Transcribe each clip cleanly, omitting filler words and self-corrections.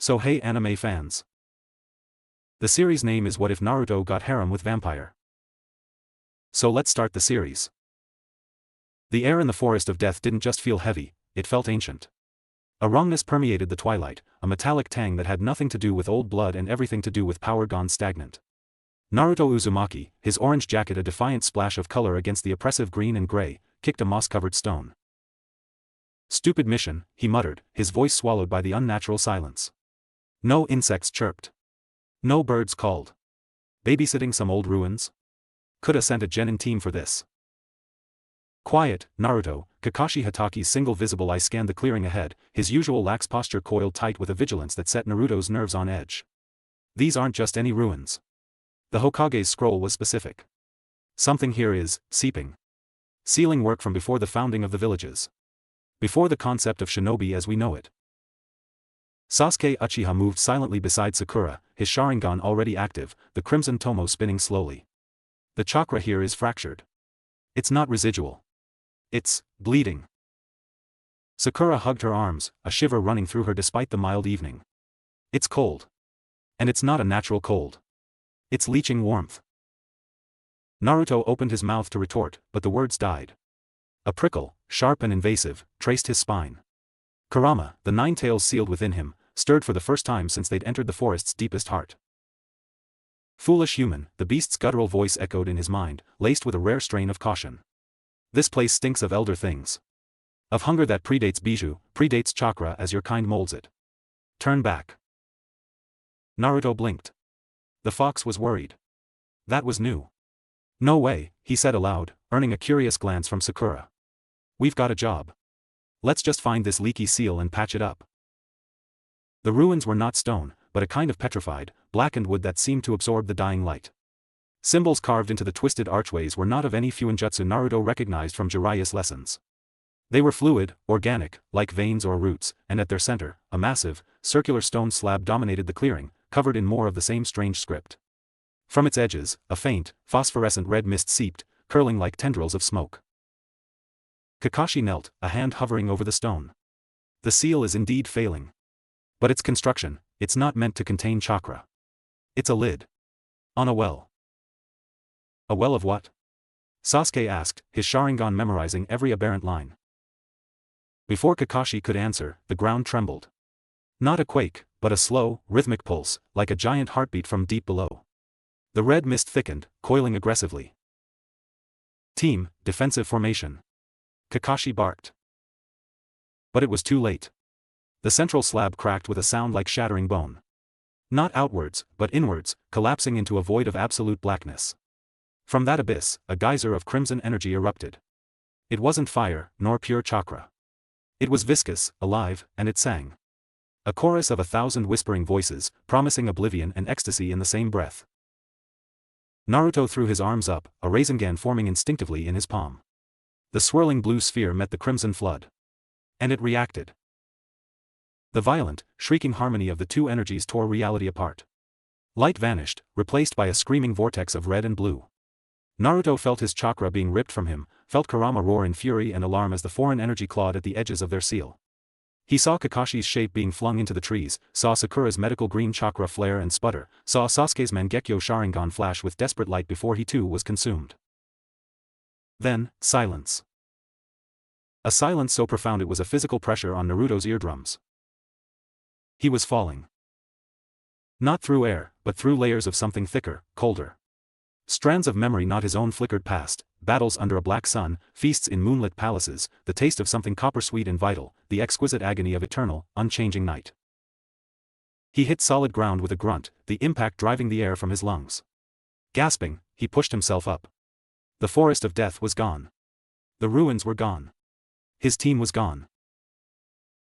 So hey anime fans. The series name is What If Naruto Got Harem with Vampire? So let's start the series. The air in the Forest of Death didn't just feel heavy, it felt ancient. A wrongness permeated the twilight, a metallic tang that had nothing to do with old blood and everything to do with power gone stagnant. Naruto Uzumaki, his orange jacket a defiant splash of color against the oppressive green and gray, kicked a moss-covered stone. Stupid mission, he muttered, his voice swallowed by the unnatural silence. No insects chirped. No birds called. Babysitting some old ruins? Coulda sent a genin team for this. Quiet, Naruto. Kakashi Hataki's single visible eye scanned the clearing ahead, his usual lax posture coiled tight with a vigilance that set Naruto's nerves on edge. These aren't just any ruins. The Hokage's scroll was specific. Something here is seeping. Sealing work from before the founding of the villages. Before the concept of shinobi as we know it. Sasuke Uchiha moved silently beside Sakura, his Sharingan already active, the crimson tomo spinning slowly. The chakra here is fractured. It's not residual. It's bleeding. Sakura hugged her arms, a shiver running through her despite the mild evening. It's cold. And it's not a natural cold. It's leaching warmth. Naruto opened his mouth to retort, but the words died. A prickle, sharp and invasive, traced his spine. Kurama, the nine tails sealed within him, stirred for the first time since they'd entered the forest's deepest heart. Foolish human, the beast's guttural voice echoed in his mind, laced with a rare strain of caution. This place stinks of elder things. Of hunger that predates Bijou, predates chakra as your kind molds it. Turn back. Naruto blinked. The fox was worried. That was new. No way, he said aloud, earning a curious glance from Sakura. We've got a job. Let's just find this leaky seal and patch it up. The ruins were not stone, but a kind of petrified, blackened wood that seemed to absorb the dying light. Symbols carved into the twisted archways were not of any fuinjutsu Naruto recognized from Jiraiya's lessons. They were fluid, organic, like veins or roots, and at their center, a massive, circular stone slab dominated the clearing, covered in more of the same strange script. From its edges, a faint, phosphorescent red mist seeped, curling like tendrils of smoke. Kakashi knelt, a hand hovering over the stone. The seal is indeed failing. But its construction, it's not meant to contain chakra. It's a lid. On a well. A well of what? Sasuke asked, his Sharingan memorizing every aberrant line. Before Kakashi could answer, the ground trembled. Not a quake, but a slow, rhythmic pulse, like a giant heartbeat from deep below. The red mist thickened, coiling aggressively. Team, defensive formation. Kakashi barked. But it was too late. The central slab cracked with a sound like shattering bone. Not outwards, but inwards, collapsing into a void of absolute blackness. From that abyss, a geyser of crimson energy erupted. It wasn't fire, nor pure chakra. It was viscous, alive, and it sang. A chorus of 1,000 whispering voices, promising oblivion and ecstasy in the same breath. Naruto threw his arms up, a Rasengan forming instinctively in his palm. The swirling blue sphere met the crimson flood. And it reacted. The violent, shrieking harmony of the two energies tore reality apart. Light vanished, replaced by a screaming vortex of red and blue. Naruto felt his chakra being ripped from him, felt Kurama roar in fury and alarm as the foreign energy clawed at the edges of their seal. He saw Kakashi's shape being flung into the trees, saw Sakura's medical green chakra flare and sputter, saw Sasuke's Mangekyo Sharingan flash with desperate light before he too was consumed. Then, silence. A silence so profound it was a physical pressure on Naruto's eardrums. He was falling. Not through air, but through layers of something thicker, colder. Strands of memory not his own flickered past, battles under a black sun, feasts in moonlit palaces, the taste of something copper-sweet and vital, the exquisite agony of eternal, unchanging night. He hit solid ground with a grunt, the impact driving the air from his lungs. Gasping, he pushed himself up. The forest of death was gone. The ruins were gone. His team was gone.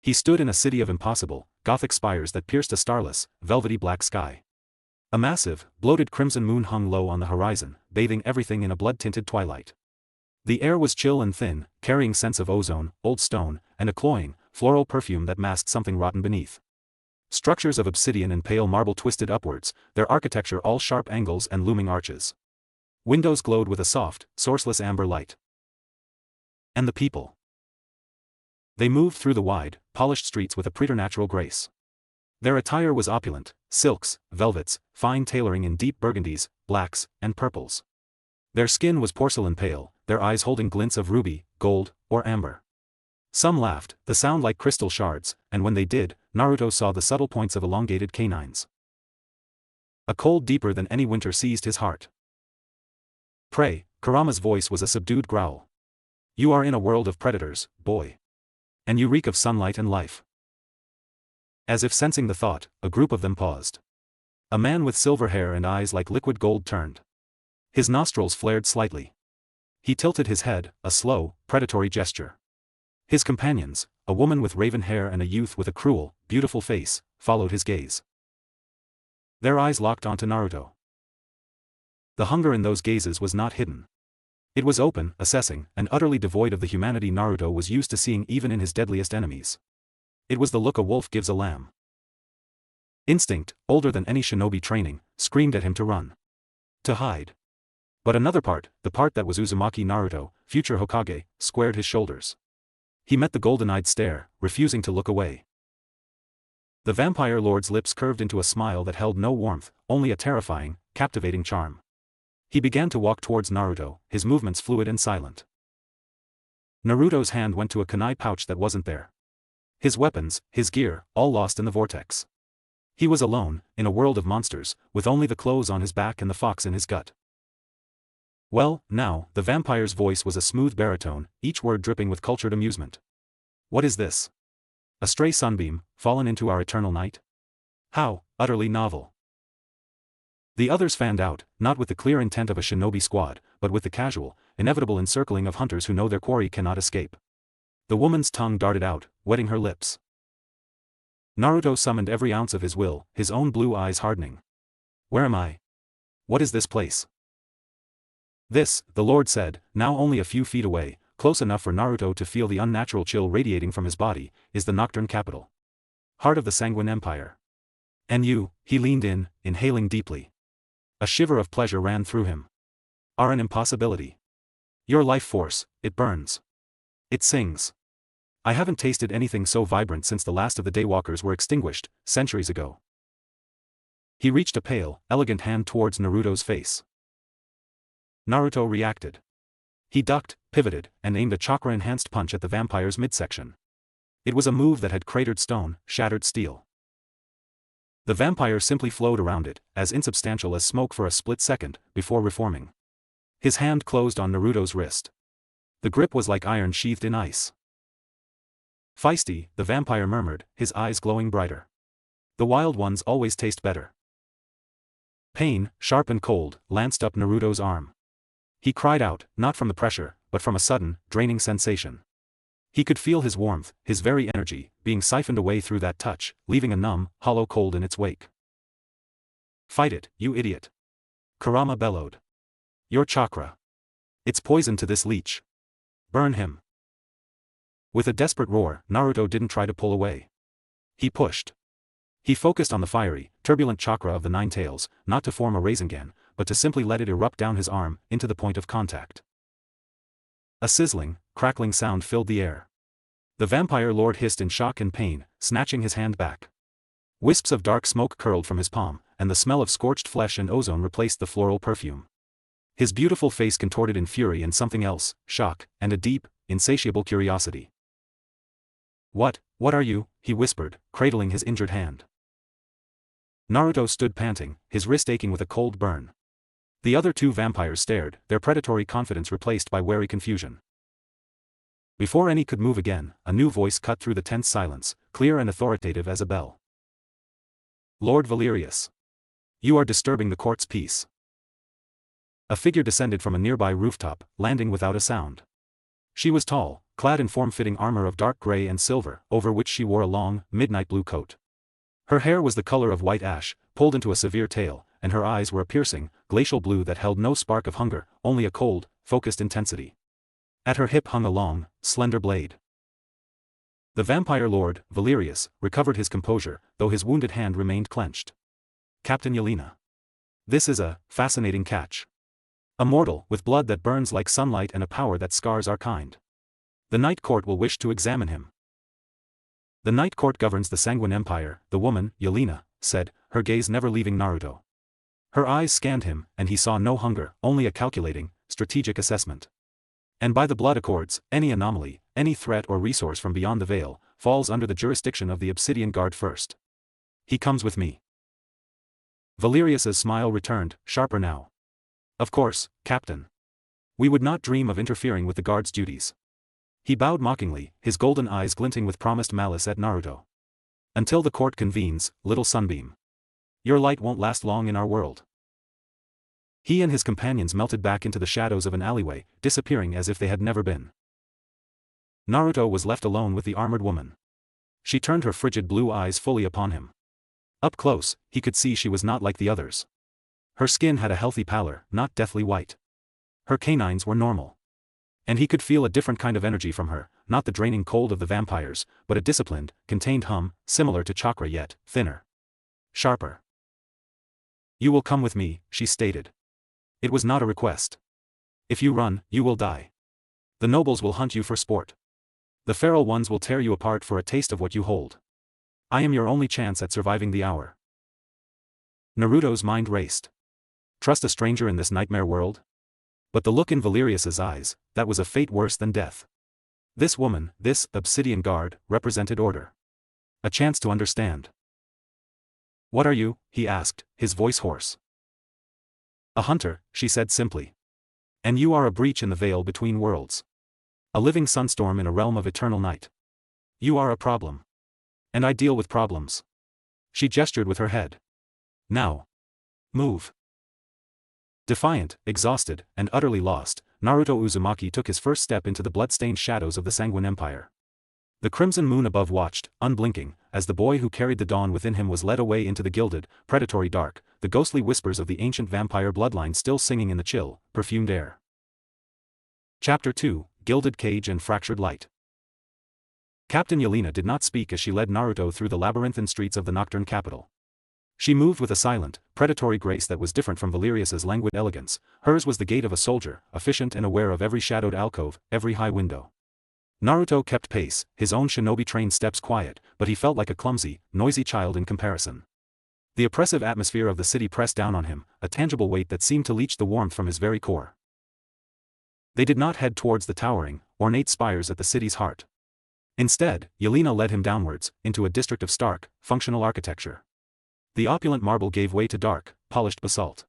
He stood in a city of impossible, Gothic spires that pierced a starless, velvety black sky. A massive, bloated crimson moon hung low on the horizon, bathing everything in a blood-tinted twilight. The air was chill and thin, carrying scents of ozone, old stone, and a cloying, floral perfume that masked something rotten beneath. Structures of obsidian and pale marble twisted upwards, their architecture all sharp angles and looming arches. Windows glowed with a soft, sourceless amber light. And the people. They moved through the wide, polished streets with a preternatural grace. Their attire was opulent: silks, velvets, fine tailoring in deep burgundies, blacks, and purples. Their skin was porcelain pale, their eyes holding glints of ruby, gold, or amber. Some laughed, the sound like crystal shards, and when they did, Naruto saw the subtle points of elongated canines. A cold deeper than any winter seized his heart. Pray, Kurama's voice was a subdued growl. You are in a world of predators, boy. And you reek of sunlight and life. As if sensing the thought, a group of them paused. A man with silver hair and eyes like liquid gold turned. His nostrils flared slightly. He tilted his head, a slow, predatory gesture. His companions, a woman with raven hair and a youth with a cruel, beautiful face, followed his gaze. Their eyes locked onto Naruto. The hunger in those gazes was not hidden. It was open, assessing, and utterly devoid of the humanity Naruto was used to seeing even in his deadliest enemies. It was the look a wolf gives a lamb. Instinct, older than any shinobi training, screamed at him to run. To hide. But another part, the part that was Uzumaki Naruto, future Hokage, squared his shoulders. He met the golden-eyed stare, refusing to look away. The vampire lord's lips curved into a smile that held no warmth, only a terrifying, captivating charm. He began to walk towards Naruto, his movements fluid and silent. Naruto's hand went to a kunai pouch that wasn't there. His weapons, his gear, all lost in the vortex. He was alone, in a world of monsters, with only the clothes on his back and the fox in his gut. Well, now, the vampire's voice was a smooth baritone, each word dripping with cultured amusement. What is this? A stray sunbeam, fallen into our eternal night? How, utterly novel. The others fanned out, not with the clear intent of a shinobi squad, but with the casual, inevitable encircling of hunters who know their quarry cannot escape. The woman's tongue darted out, wetting her lips. Naruto summoned every ounce of his will, his own blue eyes hardening. Where am I? What is this place? This, the Lord said, now only a few feet away, close enough for Naruto to feel the unnatural chill radiating from his body, is the Nocturne capital. Heart of the Sanguine Empire. And you, he leaned in, inhaling deeply. A shiver of pleasure ran through him. Are an impossibility. Your life force, it burns. It sings. I haven't tasted anything so vibrant since the last of the daywalkers were extinguished, centuries ago. He reached a pale, elegant hand towards Naruto's face. Naruto reacted. He ducked, pivoted, and aimed a chakra-enhanced punch at the vampire's midsection. It was a move that had cratered stone, shattered steel. The vampire simply flowed around it, as insubstantial as smoke for a split second, before reforming. His hand closed on Naruto's wrist. The grip was like iron sheathed in ice. Feisty, the vampire murmured, his eyes glowing brighter. The wild ones always taste better. Pain, sharp and cold, lanced up Naruto's arm. He cried out, not from the pressure, but from a sudden, draining sensation. He could feel his warmth, his very energy, being siphoned away through that touch, leaving a numb, hollow cold in its wake. Fight it, you idiot. Kurama bellowed. Your chakra. It's poison to this leech. Burn him. With a desperate roar, Naruto didn't try to pull away. He pushed. He focused on the fiery, turbulent chakra of the Nine Tails, not to form a Rasengan, but to simply let it erupt down his arm, into the point of contact. A sizzling, crackling sound filled the air. The vampire lord hissed in shock and pain, snatching his hand back. Wisps of dark smoke curled from his palm, and the smell of scorched flesh and ozone replaced the floral perfume. His beautiful face contorted in fury and something else, shock, and a deep, insatiable curiosity. What are you? He whispered, cradling his injured hand. Naruto stood panting, his wrist aching with a cold burn. The other two vampires stared, their predatory confidence replaced by wary confusion. Before any could move again, a new voice cut through the tense silence, clear and authoritative as a bell. Lord Valerius. You are disturbing the court's peace. A figure descended from a nearby rooftop, landing without a sound. She was tall, clad in form-fitting armor of dark gray and silver, over which she wore a long, midnight blue coat. Her hair was the color of white ash, pulled into a severe tail, and her eyes were a piercing, glacial blue that held no spark of hunger, only a cold, focused intensity. At her hip hung a long, slender blade. The vampire lord, Valerius, recovered his composure, though his wounded hand remained clenched. Captain Yelena. This is a fascinating catch. A mortal with blood that burns like sunlight and a power that scars our kind. The Night Court will wish to examine him. The Night Court governs the Sanguine Empire, the woman, Yelena, said, her gaze never leaving Naruto. Her eyes scanned him, and he saw no hunger, only a calculating, strategic assessment. And by the blood accords, any anomaly, any threat or resource from beyond the veil, falls under the jurisdiction of the Obsidian Guard first. He comes with me. Valerius's smile returned, sharper now. Of course, Captain. We would not dream of interfering with the guard's duties. He bowed mockingly, his golden eyes glinting with promised malice at Naruto. Until the court convenes, little sunbeam. Your light won't last long in our world. He and his companions melted back into the shadows of an alleyway, disappearing as if they had never been. Naruto was left alone with the armored woman. She turned her frigid blue eyes fully upon him. Up close, he could see she was not like the others. Her skin had a healthy pallor, not deathly white. Her canines were normal. And he could feel a different kind of energy from her, not the draining cold of the vampires, but a disciplined, contained hum, similar to chakra yet, thinner. Sharper. You will come with me, she stated. It was not a request. If you run, you will die. The nobles will hunt you for sport. The feral ones will tear you apart for a taste of what you hold. I am your only chance at surviving the hour. Naruto's mind raced. Trust a stranger in this nightmare world? But the look in Valerius's eyes, that was a fate worse than death. This woman, this Obsidian Guard, represented order. A chance to understand. What are you? He asked, his voice hoarse. A hunter, she said simply. And you are a breach in the veil between worlds. A living sunstorm in a realm of eternal night. You are a problem. And I deal with problems. She gestured with her head. Now. Move. Defiant, exhausted, and utterly lost, Naruto Uzumaki took his first step into the blood-stained shadows of the Sanguine Empire. The crimson moon above watched, unblinking, as the boy who carried the dawn within him was led away into the gilded, predatory dark, the ghostly whispers of the ancient vampire bloodline still singing in the chill, perfumed air. Chapter 2, Gilded Cage and Fractured Light. Captain Yelena did not speak as she led Naruto through the labyrinthine streets of the nocturne capital. She moved with a silent, predatory grace that was different from Valerius's languid elegance. Hers was the gait of a soldier, efficient and aware of every shadowed alcove, every high window. Naruto kept pace, his own shinobi-trained steps quiet, but he felt like a clumsy, noisy child in comparison. The oppressive atmosphere of the city pressed down on him, a tangible weight that seemed to leach the warmth from his very core. They did not head towards the towering, ornate spires at the city's heart. Instead, Yelena led him downwards, into a district of stark, functional architecture. The opulent marble gave way to dark, polished basalt.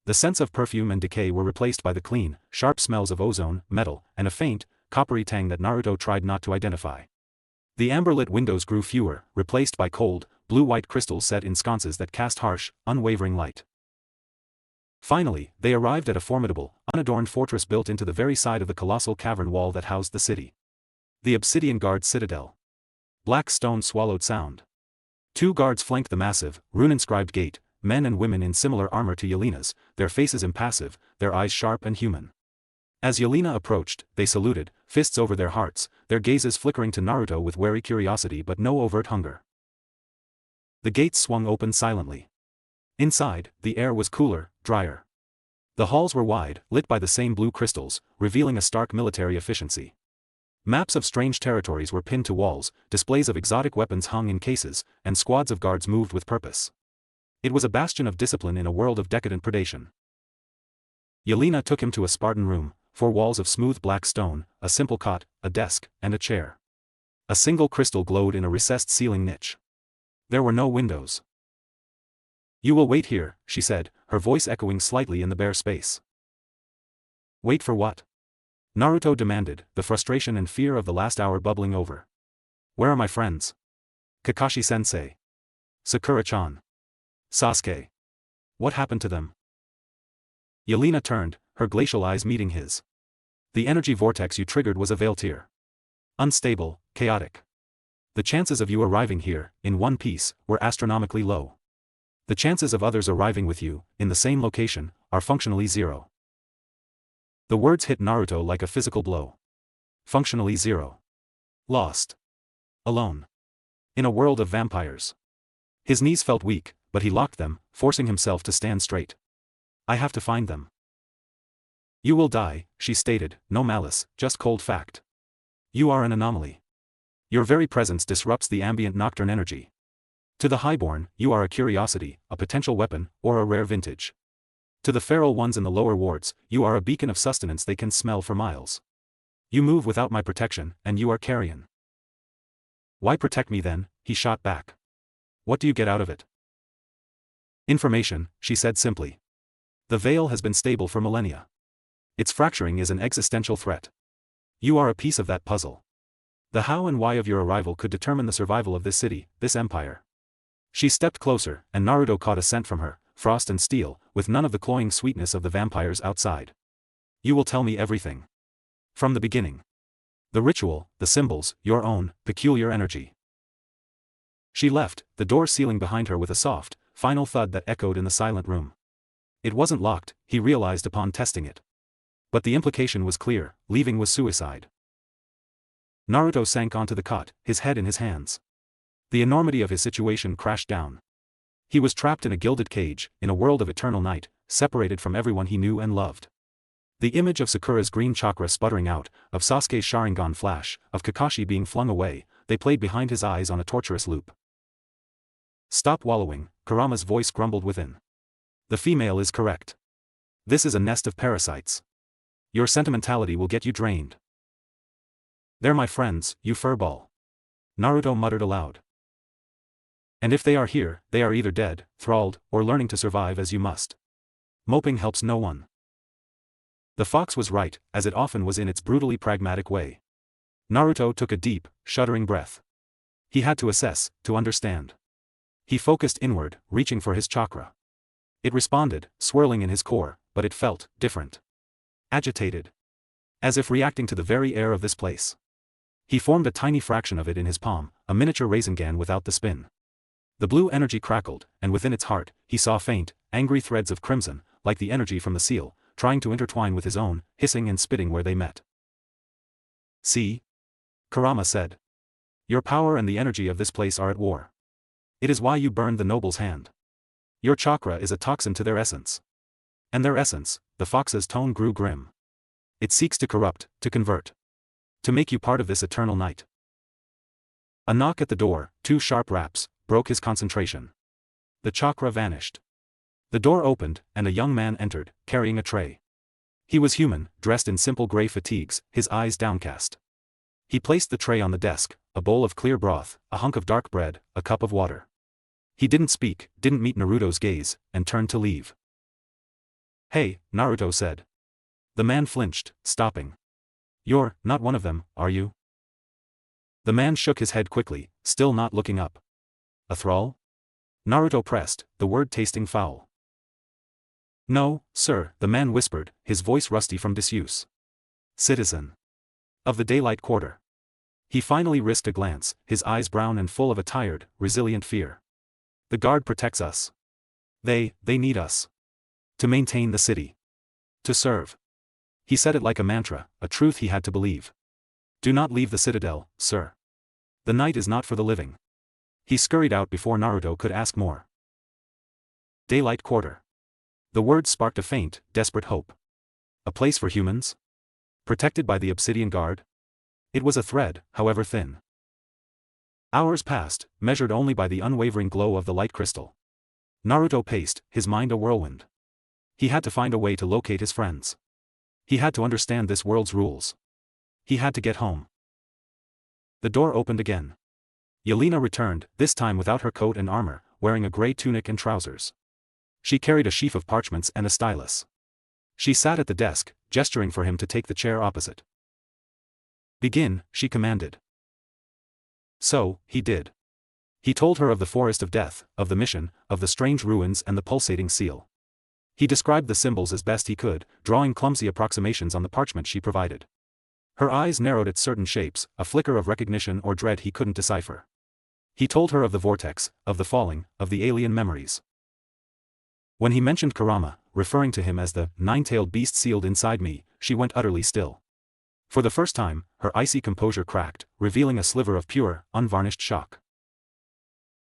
The scents of perfume and decay were replaced by the clean, sharp smells of ozone, metal, and a faint, coppery tang that Naruto tried not to identify. The amber-lit windows grew fewer, replaced by cold, blue-white crystals set in sconces that cast harsh, unwavering light. Finally, they arrived at a formidable, unadorned fortress built into the very side of the colossal cavern wall that housed the city. The Obsidian Guard Citadel. Black stone swallowed sound. 2 guards flanked the massive, rune-inscribed gate, men and women in similar armor to Yelena's, their faces impassive, their eyes sharp and human. As Yelena approached, they saluted, fists over their hearts, their gazes flickering to Naruto with wary curiosity but no overt hunger. The gates swung open silently. Inside, the air was cooler, drier. The halls were wide, lit by the same blue crystals, revealing a stark military efficiency. Maps of strange territories were pinned to walls, displays of exotic weapons hung in cases, and squads of guards moved with purpose. It was a bastion of discipline in a world of decadent predation. Yelena took him to a Spartan room, 4 walls of smooth black stone, a simple cot, a desk, and a chair. A single crystal glowed in a recessed ceiling niche. There were no windows. You will wait here, she said, her voice echoing slightly in the bare space. Wait for what? Naruto demanded, the frustration and fear of the last hour bubbling over. Where are my friends? Kakashi-sensei. Sakura-chan. Sasuke. What happened to them? Yelena turned, her glacial eyes meeting his. The energy vortex you triggered was a Veiltear. Unstable, chaotic. The chances of you arriving here, in one piece, were astronomically low. The chances of others arriving with you, in the same location, are functionally 0. The words hit Naruto like a physical blow. Functionally 0. Lost. Alone. In a world of vampires. His knees felt weak, but he locked them, forcing himself to stand straight. I have to find them. You will die, she stated, no malice, just cold fact. You are an anomaly. Your very presence disrupts the ambient nocturne energy. To the highborn, you are a curiosity, a potential weapon, or a rare vintage. To the feral ones in the lower wards, you are a beacon of sustenance they can smell for miles. You move without my protection, and you are carrion. Why protect me then? He shot back. What do you get out of it? Information, she said simply. The veil has been stable for millennia. Its fracturing is an existential threat. You are a piece of that puzzle. The how and why of your arrival could determine the survival of this city, this empire. She stepped closer, and Naruto caught a scent from her, frost and steel, with none of the cloying sweetness of the vampires outside. You will tell me everything. From the beginning. The ritual, the symbols, your own, peculiar energy. She left, the door sealing behind her with a soft, final thud that echoed in the silent room. It wasn't locked, he realized upon testing it. But the implication was clear, leaving was suicide. Naruto sank onto the cot, his head in his hands. The enormity of his situation crashed down. He was trapped in a gilded cage, in a world of eternal night, separated from everyone he knew and loved. The image of Sakura's green chakra sputtering out, of Sasuke's Sharingan flash, of Kakashi being flung away, they played behind his eyes on a torturous loop. Stop wallowing, Kurama's voice grumbled within. The female is correct. This is a nest of parasites. Your sentimentality will get you drained. They're my friends, you furball. Naruto muttered aloud. And if they are here, they are either dead, thralled, or learning to survive as you must. Moping helps no one. The fox was right, as it often was in its brutally pragmatic way. Naruto took a deep, shuddering breath. He had to assess, to understand. He focused inward, reaching for his chakra. It responded, swirling in his core, but it felt different. Agitated. As if reacting to the very air of this place. He formed a tiny fraction of it in his palm, a miniature Rasengan without the spin. The blue energy crackled, and within its heart, he saw faint, angry threads of crimson, like the energy from the seal, trying to intertwine with his own, hissing and spitting where they met. See? Kurama said. Your power and the energy of this place are at war. It is why you burned the noble's hand. Your chakra is a toxin to their essence. And their essence, the fox's tone grew grim. It seeks to corrupt, to convert. To make you part of this eternal night. A knock at the door, 2 sharp raps, broke his concentration. The chakra vanished. The door opened, and a young man entered, carrying a tray. He was human, dressed in simple gray fatigues, his eyes downcast. He placed the tray on the desk, a bowl of clear broth, a hunk of dark bread, a cup of water. He didn't speak, didn't meet Naruto's gaze, and turned to leave. Hey, Naruto said. The man flinched, stopping. You're not one of them, are you? The man shook his head quickly, still not looking up. A thrall? Naruto pressed, the word tasting foul. No, sir, the man whispered, his voice rusty from disuse. Citizen. Of the Daylight Quarter. He finally risked a glance, his eyes brown and full of a tired, resilient fear. The guard protects us. They need us. To maintain the city. To serve. He said it like a mantra, a truth he had to believe. Do not leave the citadel, sir. The night is not for the living. He scurried out before Naruto could ask more. Daylight Quarter. The words sparked a faint, desperate hope. A place for humans? Protected by the obsidian guard? It was a thread, however thin. Hours passed, measured only by the unwavering glow of the light crystal. Naruto paced, his mind a whirlwind. He had to find a way to locate his friends. He had to understand this world's rules. He had to get home. The door opened again. Yelena returned, this time without her coat and armor, wearing a gray tunic and trousers. She carried a sheaf of parchments and a stylus. She sat at the desk, gesturing for him to take the chair opposite. Begin, she commanded. So, he did. He told her of the forest of death, of the mission, of the strange ruins and the pulsating seal. He described the symbols as best he could, drawing clumsy approximations on the parchment she provided. Her eyes narrowed at certain shapes, a flicker of recognition or dread he couldn't decipher. He told her of the vortex, of the falling, of the alien memories. When he mentioned Kurama, referring to him as the nine-tailed beast sealed inside me, she went utterly still. For the first time, her icy composure cracked, revealing a sliver of pure, unvarnished shock.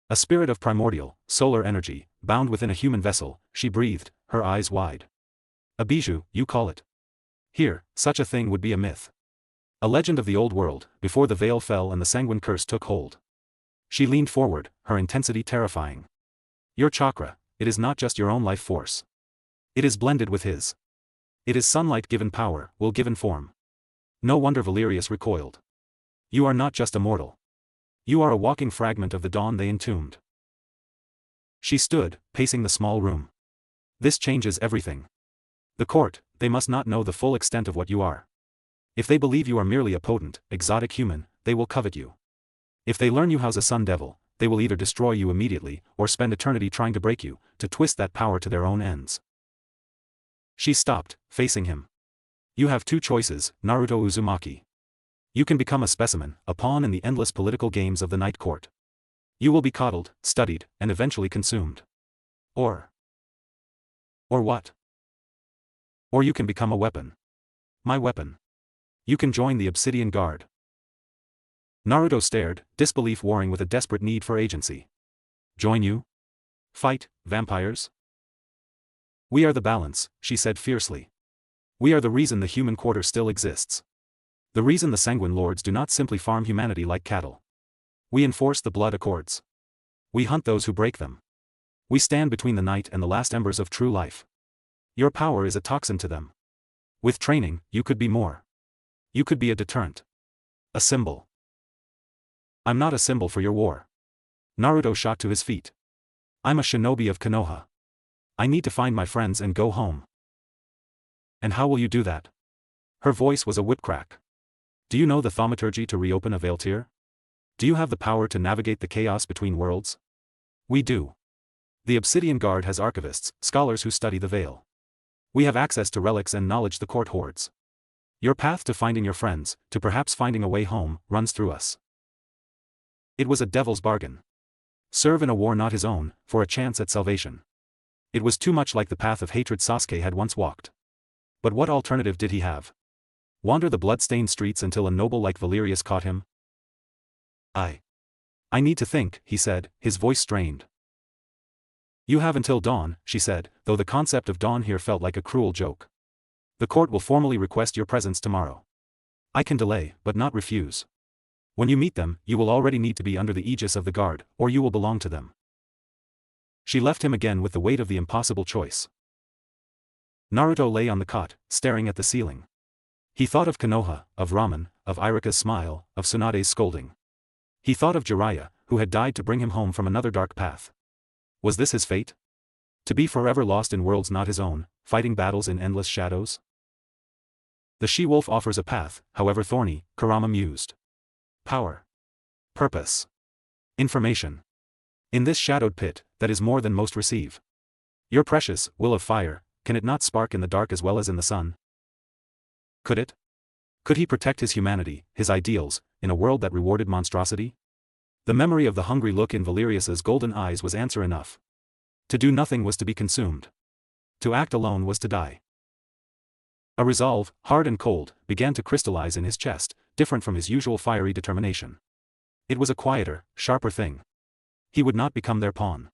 A spirit of primordial, solar energy, bound within a human vessel, she breathed, her eyes wide. A bijou, you call it? Here, such a thing would be a myth. A legend of the old world, before the veil fell and the sanguine curse took hold. She leaned forward, her intensity terrifying. Your chakra, it is not just your own life force. It is blended with his. It is sunlight given power, will given form. No wonder Valerius recoiled. You are not just a mortal. You are a walking fragment of the dawn they entombed. She stood, pacing the small room. This changes everything. The court, they must not know the full extent of what you are. If they believe you are merely a potent, exotic human, they will covet you. If they learn you house a sun devil, they will either destroy you immediately, or spend eternity trying to break you, to twist that power to their own ends. She stopped, facing him. You have two choices, Naruto Uzumaki. You can become a specimen, a pawn in the endless political games of the Night Court. You will be coddled, studied, and eventually consumed. Or what? Or you can become a weapon. My weapon. You can join the Obsidian Guard. Naruto stared, disbelief warring with a desperate need for agency. Join you? Fight, vampires? We are the balance, she said fiercely. We are the reason the human quarter still exists. The reason the sanguine lords do not simply farm humanity like cattle. We enforce the blood accords. We hunt those who break them. We stand between the night and the last embers of true life. Your power is a toxin to them. With training, you could be more. You could be a deterrent. A symbol. I'm not a symbol for your war. Naruto shot to his feet. I'm a shinobi of Konoha. I need to find my friends and go home. And how will you do that? Her voice was a whipcrack. Do you know the thaumaturgy to reopen a veil tear? Do you have the power to navigate the chaos between worlds? We do. The Obsidian Guard has archivists, scholars who study the veil. We have access to relics and knowledge the court hoards. Your path to finding your friends, to perhaps finding a way home, runs through us. It was a devil's bargain. Serve in a war not his own, for a chance at salvation. It was too much like the path of hatred Sasuke had once walked. But what alternative did he have? Wander the blood-stained streets until a noble like Valerius caught him? I need to think, he said, his voice strained. You have until dawn, she said, though the concept of dawn here felt like a cruel joke. The court will formally request your presence tomorrow. I can delay, but not refuse. When you meet them, you will already need to be under the aegis of the guard, or you will belong to them. She left him again with the weight of the impossible choice. Naruto lay on the cot, staring at the ceiling. He thought of Konoha, of Ramen, of Irika's smile, of Tsunade's scolding. He thought of Jiraiya, who had died to bring him home from another dark path. Was this his fate? To be forever lost in worlds not his own, fighting battles in endless shadows? The she-wolf offers a path, however thorny, Kurama mused. Power. Purpose. Information. In this shadowed pit, that is more than most receive. Your precious will of fire, can it not spark in the dark as well as in the sun? Could it? Could he protect his humanity, his ideals, in a world that rewarded monstrosity? The memory of the hungry look in Valerius's golden eyes was answer enough. To do nothing was to be consumed. To act alone was to die. A resolve, hard and cold, began to crystallize in his chest, different from his usual fiery determination. It was a quieter, sharper thing. He would not become their pawn.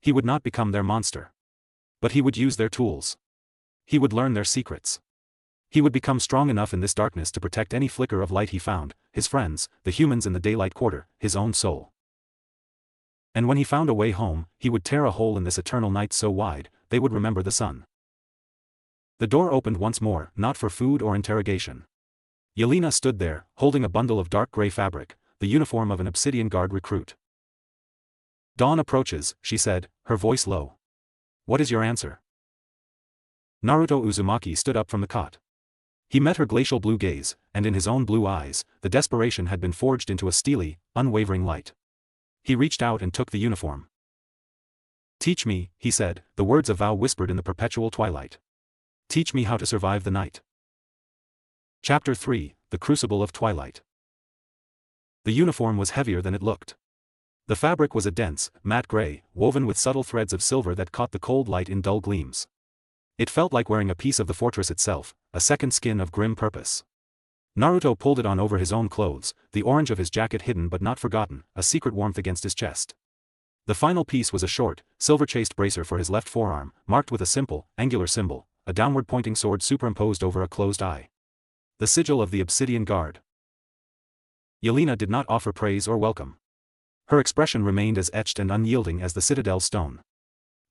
He would not become their monster. But he would use their tools. He would learn their secrets. He would become strong enough in this darkness to protect any flicker of light he found, his friends, the humans in the daylight quarter, his own soul. And when he found a way home, he would tear a hole in this eternal night so wide, they would remember the sun. The door opened once more, not for food or interrogation. Yelena stood there, holding a bundle of dark gray fabric, the uniform of an Obsidian Guard recruit. Dawn approaches, she said, her voice low. What is your answer? Naruto Uzumaki stood up from the cot. He met her glacial blue gaze, and in his own blue eyes, the desperation had been forged into a steely, unwavering light. He reached out and took the uniform. Teach me, he said, the words of vow whispered in the perpetual twilight. Teach me how to survive the night. Chapter 3, The Crucible of Twilight. The uniform was heavier than it looked. The fabric was a dense, matte gray, woven with subtle threads of silver that caught the cold light in dull gleams. It felt like wearing a piece of the fortress itself, a second skin of grim purpose. Naruto pulled it on over his own clothes, the orange of his jacket hidden but not forgotten, a secret warmth against his chest. The final piece was a short, silver-chased bracer for his left forearm, marked with a simple, angular symbol, a downward-pointing sword superimposed over a closed eye. The sigil of the Obsidian Guard. Yelena did not offer praise or welcome. Her expression remained as etched and unyielding as the citadel's stone.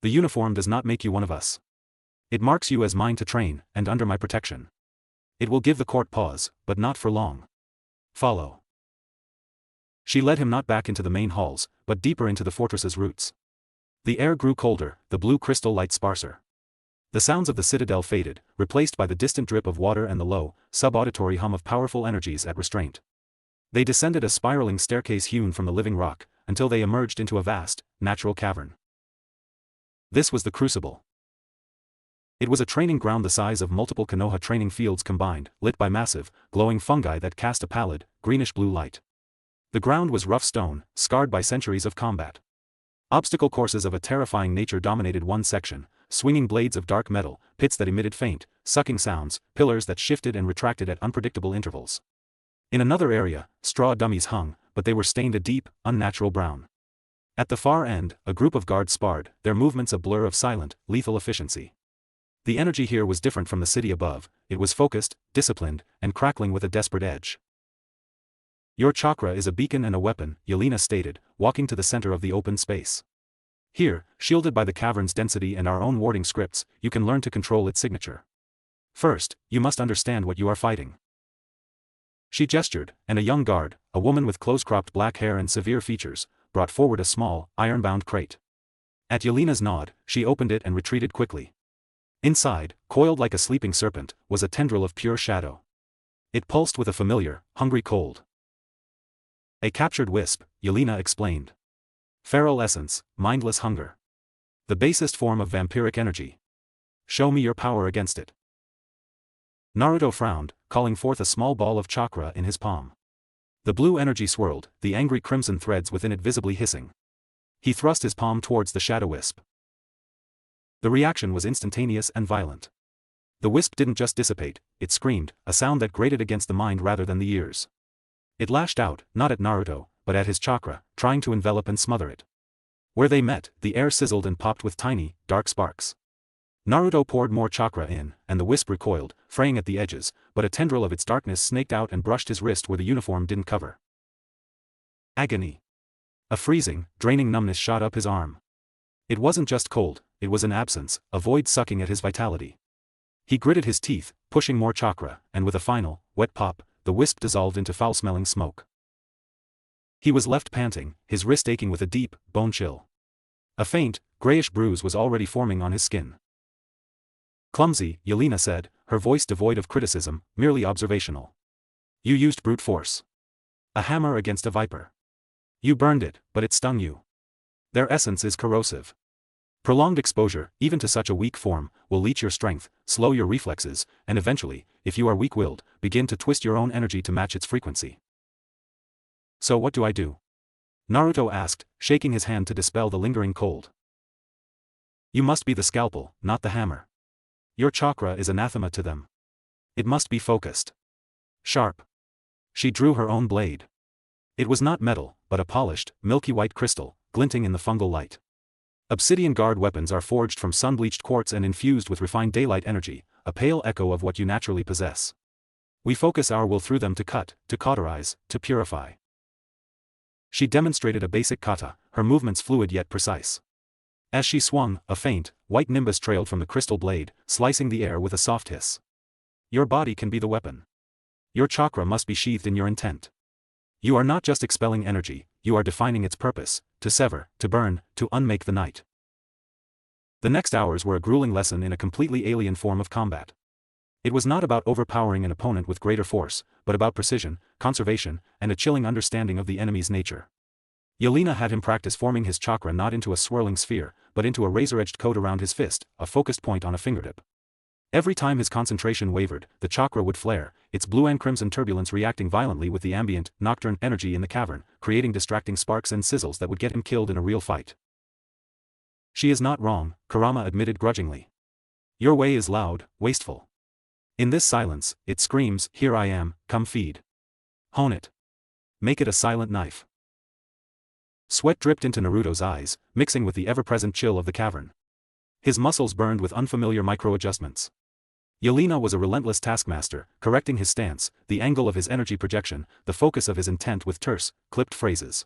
The uniform does not make you one of us. It marks you as mine to train, and under my protection. It will give the court pause, but not for long. Follow. She led him not back into the main halls, but deeper into the fortress's roots. The air grew colder, the blue crystal light sparser. The sounds of the citadel faded, replaced by the distant drip of water and the low, sub-auditory hum of powerful energies at restraint. They descended a spiraling staircase hewn from the living rock, until they emerged into a vast, natural cavern. This was the Crucible. It was a training ground the size of multiple Konoha training fields combined, lit by massive, glowing fungi that cast a pallid, greenish-blue light. The ground was rough stone, scarred by centuries of combat. Obstacle courses of a terrifying nature dominated one section, swinging blades of dark metal, pits that emitted faint, sucking sounds, pillars that shifted and retracted at unpredictable intervals. In another area, straw dummies hung, but they were stained a deep, unnatural brown. At the far end, a group of guards sparred, their movements a blur of silent, lethal efficiency. The energy here was different from the city above, it was focused, disciplined, and crackling with a desperate edge. Your chakra is a beacon and a weapon, Yelena stated, walking to the center of the open space. Here, shielded by the cavern's density and our own warding scripts, you can learn to control its signature. First, you must understand what you are fighting. She gestured, and a young guard, a woman with close-cropped black hair and severe features, brought forward a small, iron-bound crate. At Yelena's nod, she opened it and retreated quickly. Inside, coiled like a sleeping serpent, was a tendril of pure shadow. It pulsed with a familiar, hungry cold. A captured wisp, Yelena explained. Feral essence, mindless hunger. The basest form of vampiric energy. Show me your power against it. Naruto frowned, calling forth a small ball of chakra in his palm. The blue energy swirled, the angry crimson threads within it visibly hissing. He thrust his palm towards the shadow wisp. The reaction was instantaneous and violent. The wisp didn't just dissipate, it screamed, a sound that grated against the mind rather than the ears. It lashed out, not at Naruto, but at his chakra, trying to envelop and smother it. Where they met, the air sizzled and popped with tiny, dark sparks. Naruto poured more chakra in, and the wisp recoiled, fraying at the edges, but a tendril of its darkness snaked out and brushed his wrist where the uniform didn't cover. Agony. A freezing, draining numbness shot up his arm. It wasn't just cold, it was an absence, a void sucking at his vitality. He gritted his teeth, pushing more chakra, and with a final, wet pop, the wisp dissolved into foul-smelling smoke. He was left panting, his wrist aching with a deep, bone chill. A faint, grayish bruise was already forming on his skin. Clumsy, Yelena said, her voice devoid of criticism, merely observational. You used brute force. A hammer against a viper. You burned it, but it stung you. Their essence is corrosive. Prolonged exposure, even to such a weak form, will leach your strength, slow your reflexes, and eventually, if you are weak-willed, begin to twist your own energy to match its frequency. So what do I do? Naruto asked, shaking his hand to dispel the lingering cold. You must be the scalpel, not the hammer. Your chakra is anathema to them. It must be focused. Sharp. She drew her own blade. It was not metal, but a polished, milky white crystal, glinting in the fungal light. Obsidian Guard weapons are forged from sun-bleached quartz and infused with refined daylight energy, a pale echo of what you naturally possess. We focus our will through them to cut, to cauterize, to purify. She demonstrated a basic kata, her movements fluid yet precise. As she swung, a faint, white nimbus trailed from the crystal blade, slicing the air with a soft hiss. Your body can be the weapon. Your chakra must be sheathed in your intent. You are not just expelling energy, you are defining its purpose, to sever, to burn, to unmake the night. The next hours were a grueling lesson in a completely alien form of combat. It was not about overpowering an opponent with greater force, but about precision, conservation, and a chilling understanding of the enemy's nature. Yelena had him practice forming his chakra not into a swirling sphere, but into a razor-edged coat around his fist, a focused point on a fingertip. Every time his concentration wavered, the chakra would flare, its blue and crimson turbulence reacting violently with the ambient, nocturne energy in the cavern, creating distracting sparks and sizzles that would get him killed in a real fight. She is not wrong, Kurama admitted grudgingly. Your way is loud, wasteful. In this silence, it screams, here I am, come feed. Hone it. Make it a silent knife. Sweat dripped into Naruto's eyes, mixing with the ever-present chill of the cavern. His muscles burned with unfamiliar micro-adjustments. Yelena was a relentless taskmaster, correcting his stance, the angle of his energy projection, the focus of his intent with terse, clipped phrases.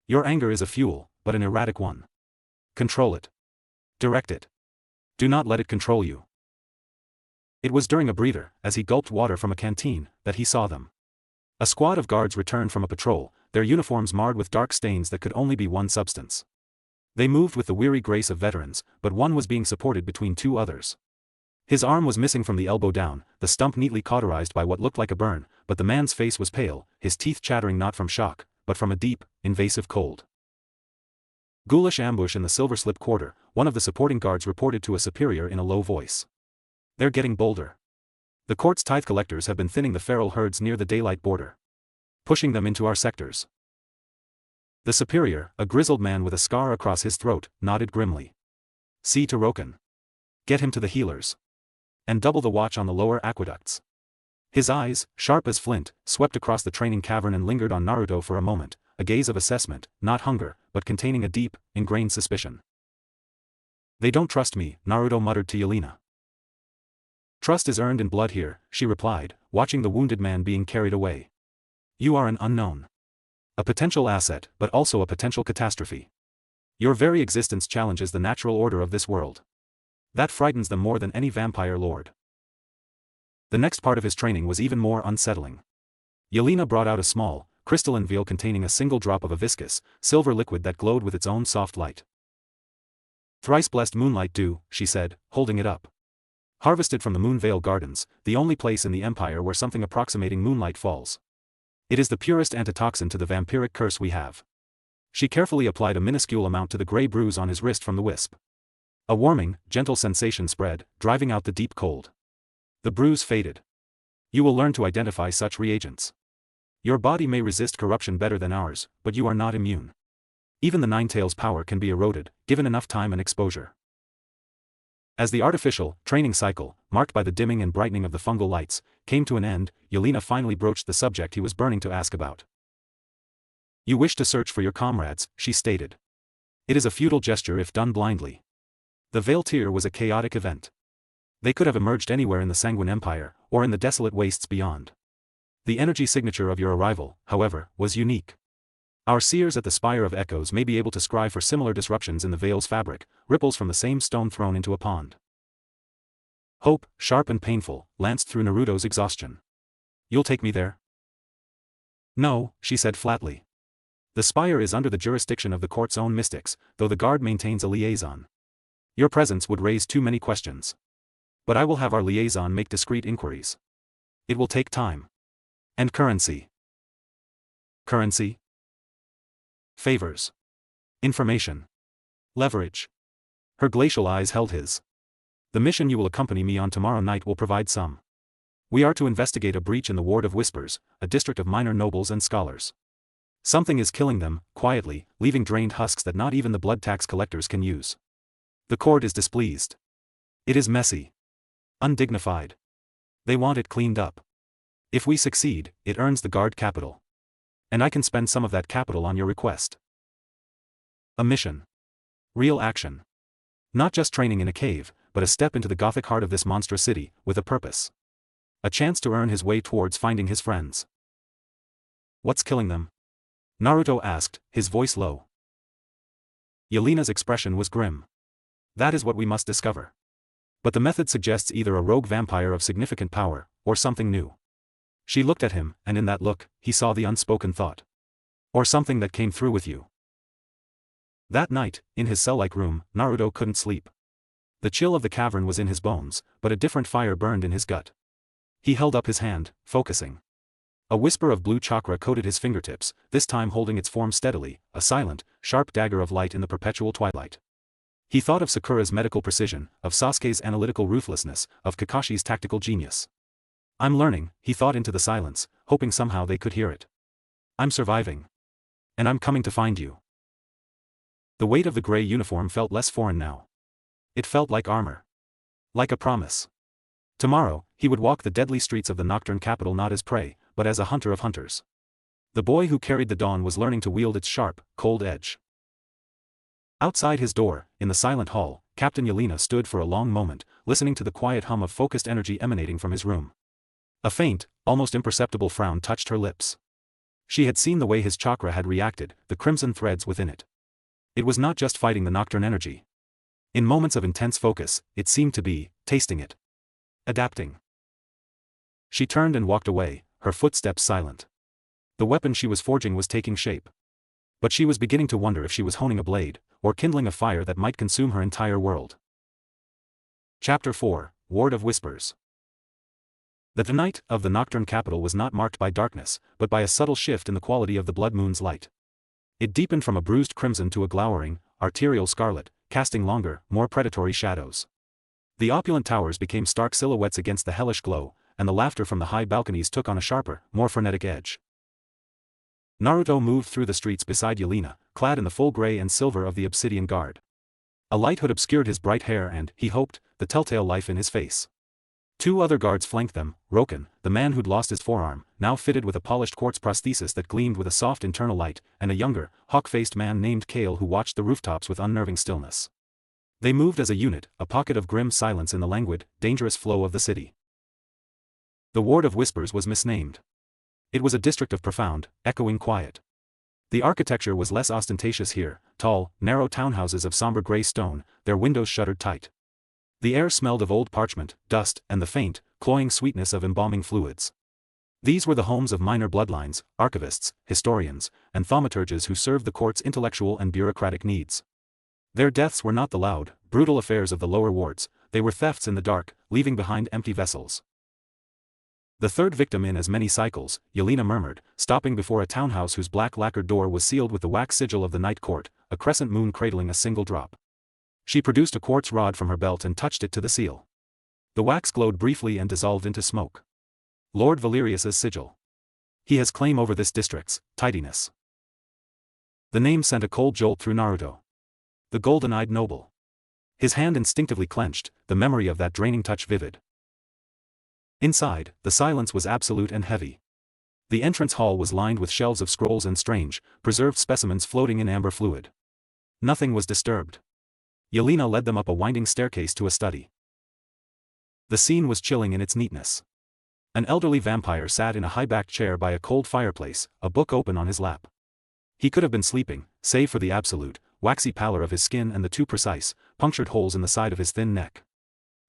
Your anger is a fuel, but an erratic one. Control it. Direct it. Do not let it control you. It was during a breather, as he gulped water from a canteen, that he saw them. A squad of guards returned from a patrol, their uniforms marred with dark stains that could only be one substance. They moved with the weary grace of veterans, but one was being supported between two others. His arm was missing from the elbow down, the stump neatly cauterized by what looked like a burn, but the man's face was pale, his teeth chattering not from shock, but from a deep, invasive cold. Ghoulish ambush in the Silver Slip Quarter, one of the supporting guards reported to a superior in a low voice. They're getting bolder. The court's tithe collectors have been thinning the feral herds near the daylight border. Pushing them into our sectors. The superior, a grizzled man with a scar across his throat, nodded grimly. See to Roken. Get him to the healers. And double the watch on the lower aqueducts. His eyes, sharp as flint, swept across the training cavern and lingered on Naruto for a moment, a gaze of assessment, not hunger, but containing a deep, ingrained suspicion. They don't trust me, Naruto muttered to Yelena. Trust is earned in blood here, she replied, watching the wounded man being carried away. You are an unknown. A potential asset, but also a potential catastrophe. Your very existence challenges the natural order of this world. That frightens them more than any vampire lord. The next part of his training was even more unsettling. Yelena brought out a small, crystalline vial containing a single drop of a viscous, silver liquid that glowed with its own soft light. Thrice-blessed moonlight dew, she said, holding it up. Harvested from the Moonvale Gardens, the only place in the Empire where something approximating moonlight falls. It is the purest antitoxin to the vampiric curse we have. She carefully applied a minuscule amount to the gray bruise on his wrist from the wisp. A warming, gentle sensation spread, driving out the deep cold. The bruise faded. You will learn to identify such reagents. Your body may resist corruption better than ours, but you are not immune. Even the Ninetales' power can be eroded, given enough time and exposure. As the artificial, training cycle, marked by the dimming and brightening of the fungal lights, came to an end, Yelena finally broached the subject he was burning to ask about. You wish to search for your comrades, she stated. It is a futile gesture if done blindly. The Veil Tear was a chaotic event. They could have emerged anywhere in the Sanguine Empire, or in the desolate wastes beyond. The energy signature of your arrival, however, was unique. Our seers at the Spire of Echoes may be able to scry for similar disruptions in the Veil's fabric, ripples from the same stone thrown into a pond. Hope, sharp and painful, lanced through Naruto's exhaustion. You'll take me there? No, she said flatly. The Spire is under the jurisdiction of the court's own mystics, though the guard maintains a liaison. Your presence would raise too many questions. But I will have our liaison make discreet inquiries. It will take time. And currency. Currency? Favors. Information. Leverage. Her glacial eyes held his. The mission you will accompany me on tomorrow night will provide some. We are to investigate a breach in the Ward of Whispers, a district of minor nobles and scholars. Something is killing them, quietly, leaving drained husks that not even the blood tax collectors can use. The court is displeased. It is messy. Undignified. They want it cleaned up. If we succeed, it earns the guard capital. And I can spend some of that capital on your request. A mission. Real action. Not just training in a cave, but a step into the gothic heart of this monstrous city, with a purpose. A chance to earn his way towards finding his friends. What's killing them? Naruto asked, his voice low. Yelena's expression was grim. That is what we must discover. But the method suggests either a rogue vampire of significant power, or something new. She looked at him, and in that look, he saw the unspoken thought. Or something that came through with you. That night, in his cell-like room, Naruto couldn't sleep. The chill of the cavern was in his bones, but a different fire burned in his gut. He held up his hand, focusing. A whisper of blue chakra coated his fingertips, this time holding its form steadily, a silent, sharp dagger of light in the perpetual twilight. He thought of Sakura's medical precision, of Sasuke's analytical ruthlessness, of Kakashi's tactical genius. I'm learning, he thought into the silence, hoping somehow they could hear it. I'm surviving. And I'm coming to find you. The weight of the gray uniform felt less foreign now. It felt like armor. Like a promise. Tomorrow, he would walk the deadly streets of the Nocturne capital not as prey, but as a hunter of hunters. The boy who carried the dawn was learning to wield its sharp, cold edge. Outside his door, in the silent hall, Captain Yelena stood for a long moment, listening to the quiet hum of focused energy emanating from his room. A faint, almost imperceptible frown touched her lips. She had seen the way his chakra had reacted, the crimson threads within it. It was not just fighting the nocturne energy. In moments of intense focus, it seemed to be, tasting it. Adapting. She turned and walked away, her footsteps silent. The weapon she was forging was taking shape. But she was beginning to wonder if she was honing a blade, or kindling a fire that might consume her entire world. Chapter 4, Ward of Whispers. The night of the nocturne capital was not marked by darkness, but by a subtle shift in the quality of the blood moon's light. It deepened from a bruised crimson to a glowering, arterial scarlet, casting longer, more predatory shadows. The opulent towers became stark silhouettes against the hellish glow, and the laughter from the high balconies took on a sharper, more frenetic edge. Naruto moved through the streets beside Yelena, clad in the full gray and silver of the Obsidian Guard. A light hood obscured his bright hair and, he hoped, the telltale life in his face. Two other guards flanked them, Roken, the man who'd lost his forearm, now fitted with a polished quartz prosthesis that gleamed with a soft internal light, and a younger, hawk-faced man named Kale who watched the rooftops with unnerving stillness. They moved as a unit, a pocket of grim silence in the languid, dangerous flow of the city. The Ward of Whispers was misnamed. It was a district of profound, echoing quiet. The architecture was less ostentatious here, tall, narrow townhouses of somber gray stone, their windows shuttered tight. The air smelled of old parchment, dust, and the faint, cloying sweetness of embalming fluids. These were the homes of minor bloodlines, archivists, historians, and thaumaturges who served the court's intellectual and bureaucratic needs. Their deaths were not the loud, brutal affairs of the lower wards, they were thefts in the dark, leaving behind empty vessels. The third victim in as many cycles, Yelena murmured, stopping before a townhouse whose black lacquered door was sealed with the wax sigil of the night court, a crescent moon cradling a single drop. She produced a quartz rod from her belt and touched it to the seal. The wax glowed briefly and dissolved into smoke. Lord Valerius's sigil. He has claim over this district's tidiness. The name sent a cold jolt through Naruto. The golden-eyed noble. His hand instinctively clenched, the memory of that draining touch vivid. Inside, the silence was absolute and heavy. The entrance hall was lined with shelves of scrolls and strange, preserved specimens floating in amber fluid. Nothing was disturbed. Yelena led them up a winding staircase to a study. The scene was chilling in its neatness. An elderly vampire sat in a high-backed chair by a cold fireplace, a book open on his lap. He could have been sleeping, save for the absolute, waxy pallor of his skin and the too precise, punctured holes in the side of his thin neck.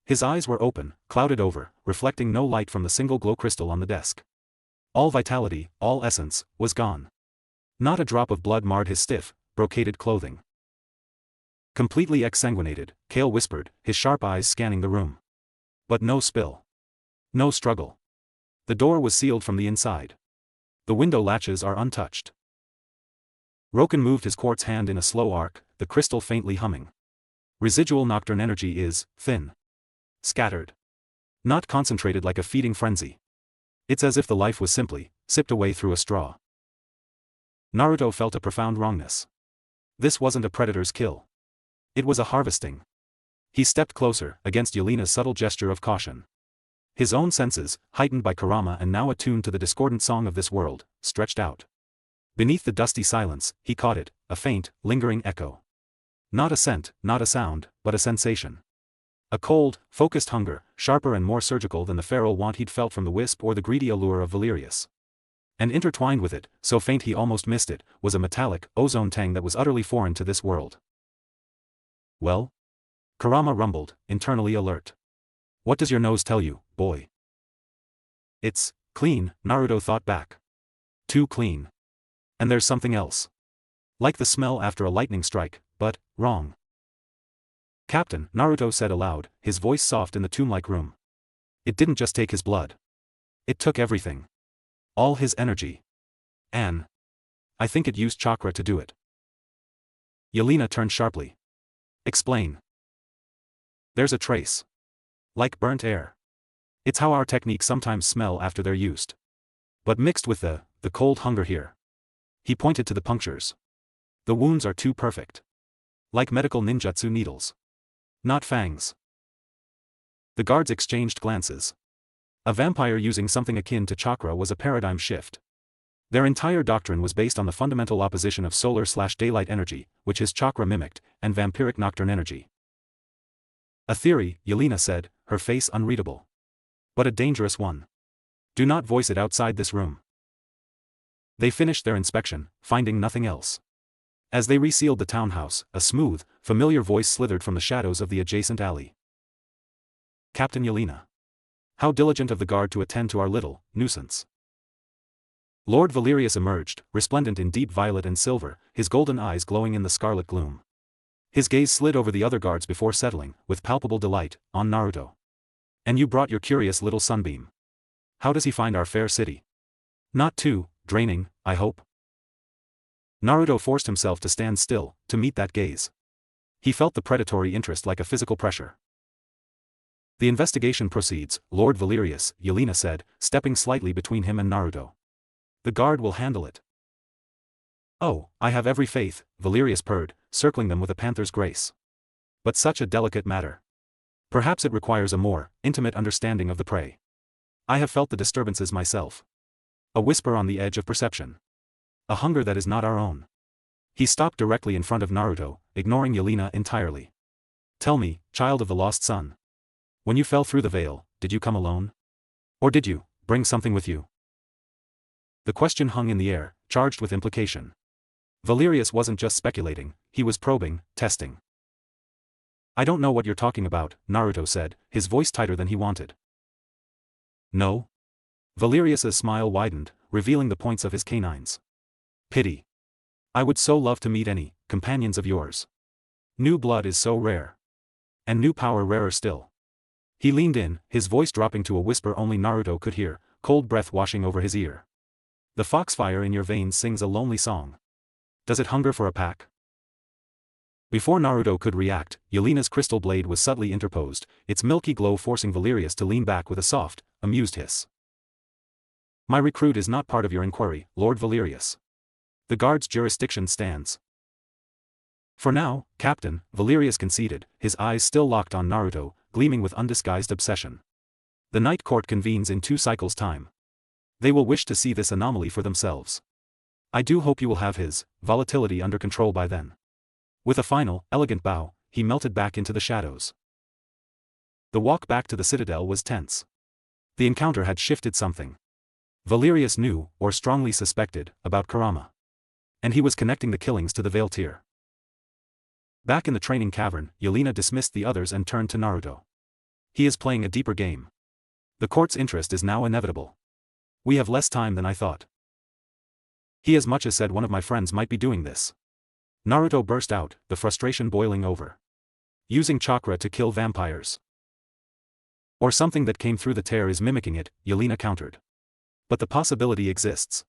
His eyes were open, clouded over, reflecting no light from the single glow crystal on the desk. All vitality, all essence, was gone. Not a drop of blood marred his stiff, brocaded clothing. Completely exsanguinated, Kale whispered, his sharp eyes scanning the room. But no spill. No struggle. The door was sealed from the inside. The window latches are untouched. Roken moved his quartz hand in a slow arc, the crystal faintly humming. Residual nocturne energy is thin. Scattered. Not concentrated like a feeding frenzy. It's as if the life was simply sipped away through a straw. Naruto felt a profound wrongness. This wasn't a predator's kill. It was a harvesting. He stepped closer, against Yelena's subtle gesture of caution. His own senses, heightened by Kurama and now attuned to the discordant song of this world, stretched out. Beneath the dusty silence, he caught it, a faint, lingering echo. Not a scent, not a sound, but a sensation. A cold, focused hunger, sharper and more surgical than the feral want he'd felt from the wisp or the greedy allure of Valerius. And intertwined with it, so faint he almost missed it, was a metallic, ozone tang that was utterly foreign to this world. Well? Kurama rumbled, internally alert. What does your nose tell you, boy? It's clean, Naruto thought back. Too clean. And there's something else. Like the smell after a lightning strike, but wrong. Captain, Naruto said aloud, his voice soft in the tomb-like room. It didn't just take his blood. It took everything. All his energy. I think it used chakra to do it. Yelena turned sharply. Explain. There's a trace. Like burnt air. It's how our techniques sometimes smell after they're used. But mixed with the cold hunger here. He pointed to the punctures. The wounds are too perfect. Like medical ninjutsu needles. Not fangs. The guards exchanged glances. A vampire using something akin to chakra was a paradigm shift. Their entire doctrine was based on the fundamental opposition of solar/daylight energy, which his chakra mimicked, and vampiric nocturne energy. A theory, Yelena said, her face unreadable. But a dangerous one. Do not voice it outside this room. They finished their inspection, finding nothing else. As they resealed the townhouse, a smooth, familiar voice slithered from the shadows of the adjacent alley. Captain Yelena. How diligent of the guard to attend to our little nuisance. Lord Valerius emerged, resplendent in deep violet and silver, his golden eyes glowing in the scarlet gloom. His gaze slid over the other guards before settling, with palpable delight, on Naruto. And you brought your curious little sunbeam. How does he find our fair city? Not too draining, I hope. Naruto forced himself to stand still, to meet that gaze. He felt the predatory interest like a physical pressure. The investigation proceeds, Lord Valerius, Yelena said, stepping slightly between him and Naruto. The guard will handle it. Oh, I have every faith, Valerius purred, circling them with a panther's grace. But such a delicate matter. Perhaps it requires a more intimate understanding of the prey. I have felt the disturbances myself. A whisper on the edge of perception. A hunger that is not our own. He stopped directly in front of Naruto, ignoring Yelena entirely. Tell me, child of the lost sun. When you fell through the veil, did you come alone? Or did you bring something with you? The question hung in the air, charged with implication. Valerius wasn't just speculating, he was probing, testing. I don't know what you're talking about, Naruto said, his voice tighter than he wanted. No? Valerius's smile widened, revealing the points of his canines. Pity. I would so love to meet any companions of yours. New blood is so rare. And new power rarer still. He leaned in, his voice dropping to a whisper only Naruto could hear, cold breath washing over his ear. The foxfire in your veins sings a lonely song. Does it hunger for a pack? Before Naruto could react, Yelena's crystal blade was subtly interposed, its milky glow forcing Valerius to lean back with a soft, amused hiss. My recruit is not part of your inquiry, Lord Valerius. The guard's jurisdiction stands. For now, Captain, Valerius conceded, his eyes still locked on Naruto, gleaming with undisguised obsession. The night court convenes in 2 cycles' time. They will wish to see this anomaly for themselves. I do hope you will have his volatility under control by then. With a final, elegant bow, he melted back into the shadows. The walk back to the citadel was tense. The encounter had shifted something. Valerius knew, or strongly suspected, about Kurama. And he was connecting the killings to the Veil Tear. Back in the training cavern, Yelena dismissed the others and turned to Naruto. He is playing a deeper game. The court's interest is now inevitable. We have less time than I thought. He as much as said one of my friends might be doing this. Naruto burst out, the frustration boiling over. Using chakra to kill vampires. Or something that came through the tear is mimicking it, Yelena countered. But the possibility exists.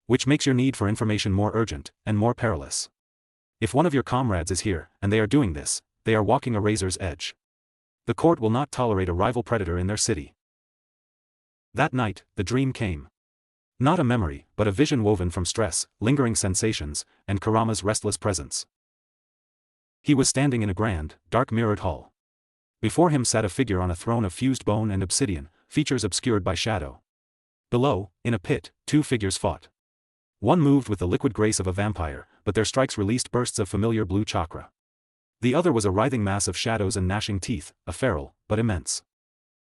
Which makes your need for information more urgent, and more perilous. If one of your comrades is here, and they are doing this, they are walking a razor's edge. The court will not tolerate a rival predator in their city. That night, the dream came. Not a memory, but a vision woven from stress, lingering sensations, and Kurama's restless presence. He was standing in a grand, dark mirrored hall. Before him sat a figure on a throne of fused bone and obsidian, features obscured by shadow. Below, in a pit, 2 figures fought. One moved with the liquid grace of a vampire, but their strikes released bursts of familiar blue chakra. The other was a writhing mass of shadows and gnashing teeth, a feral, but immense.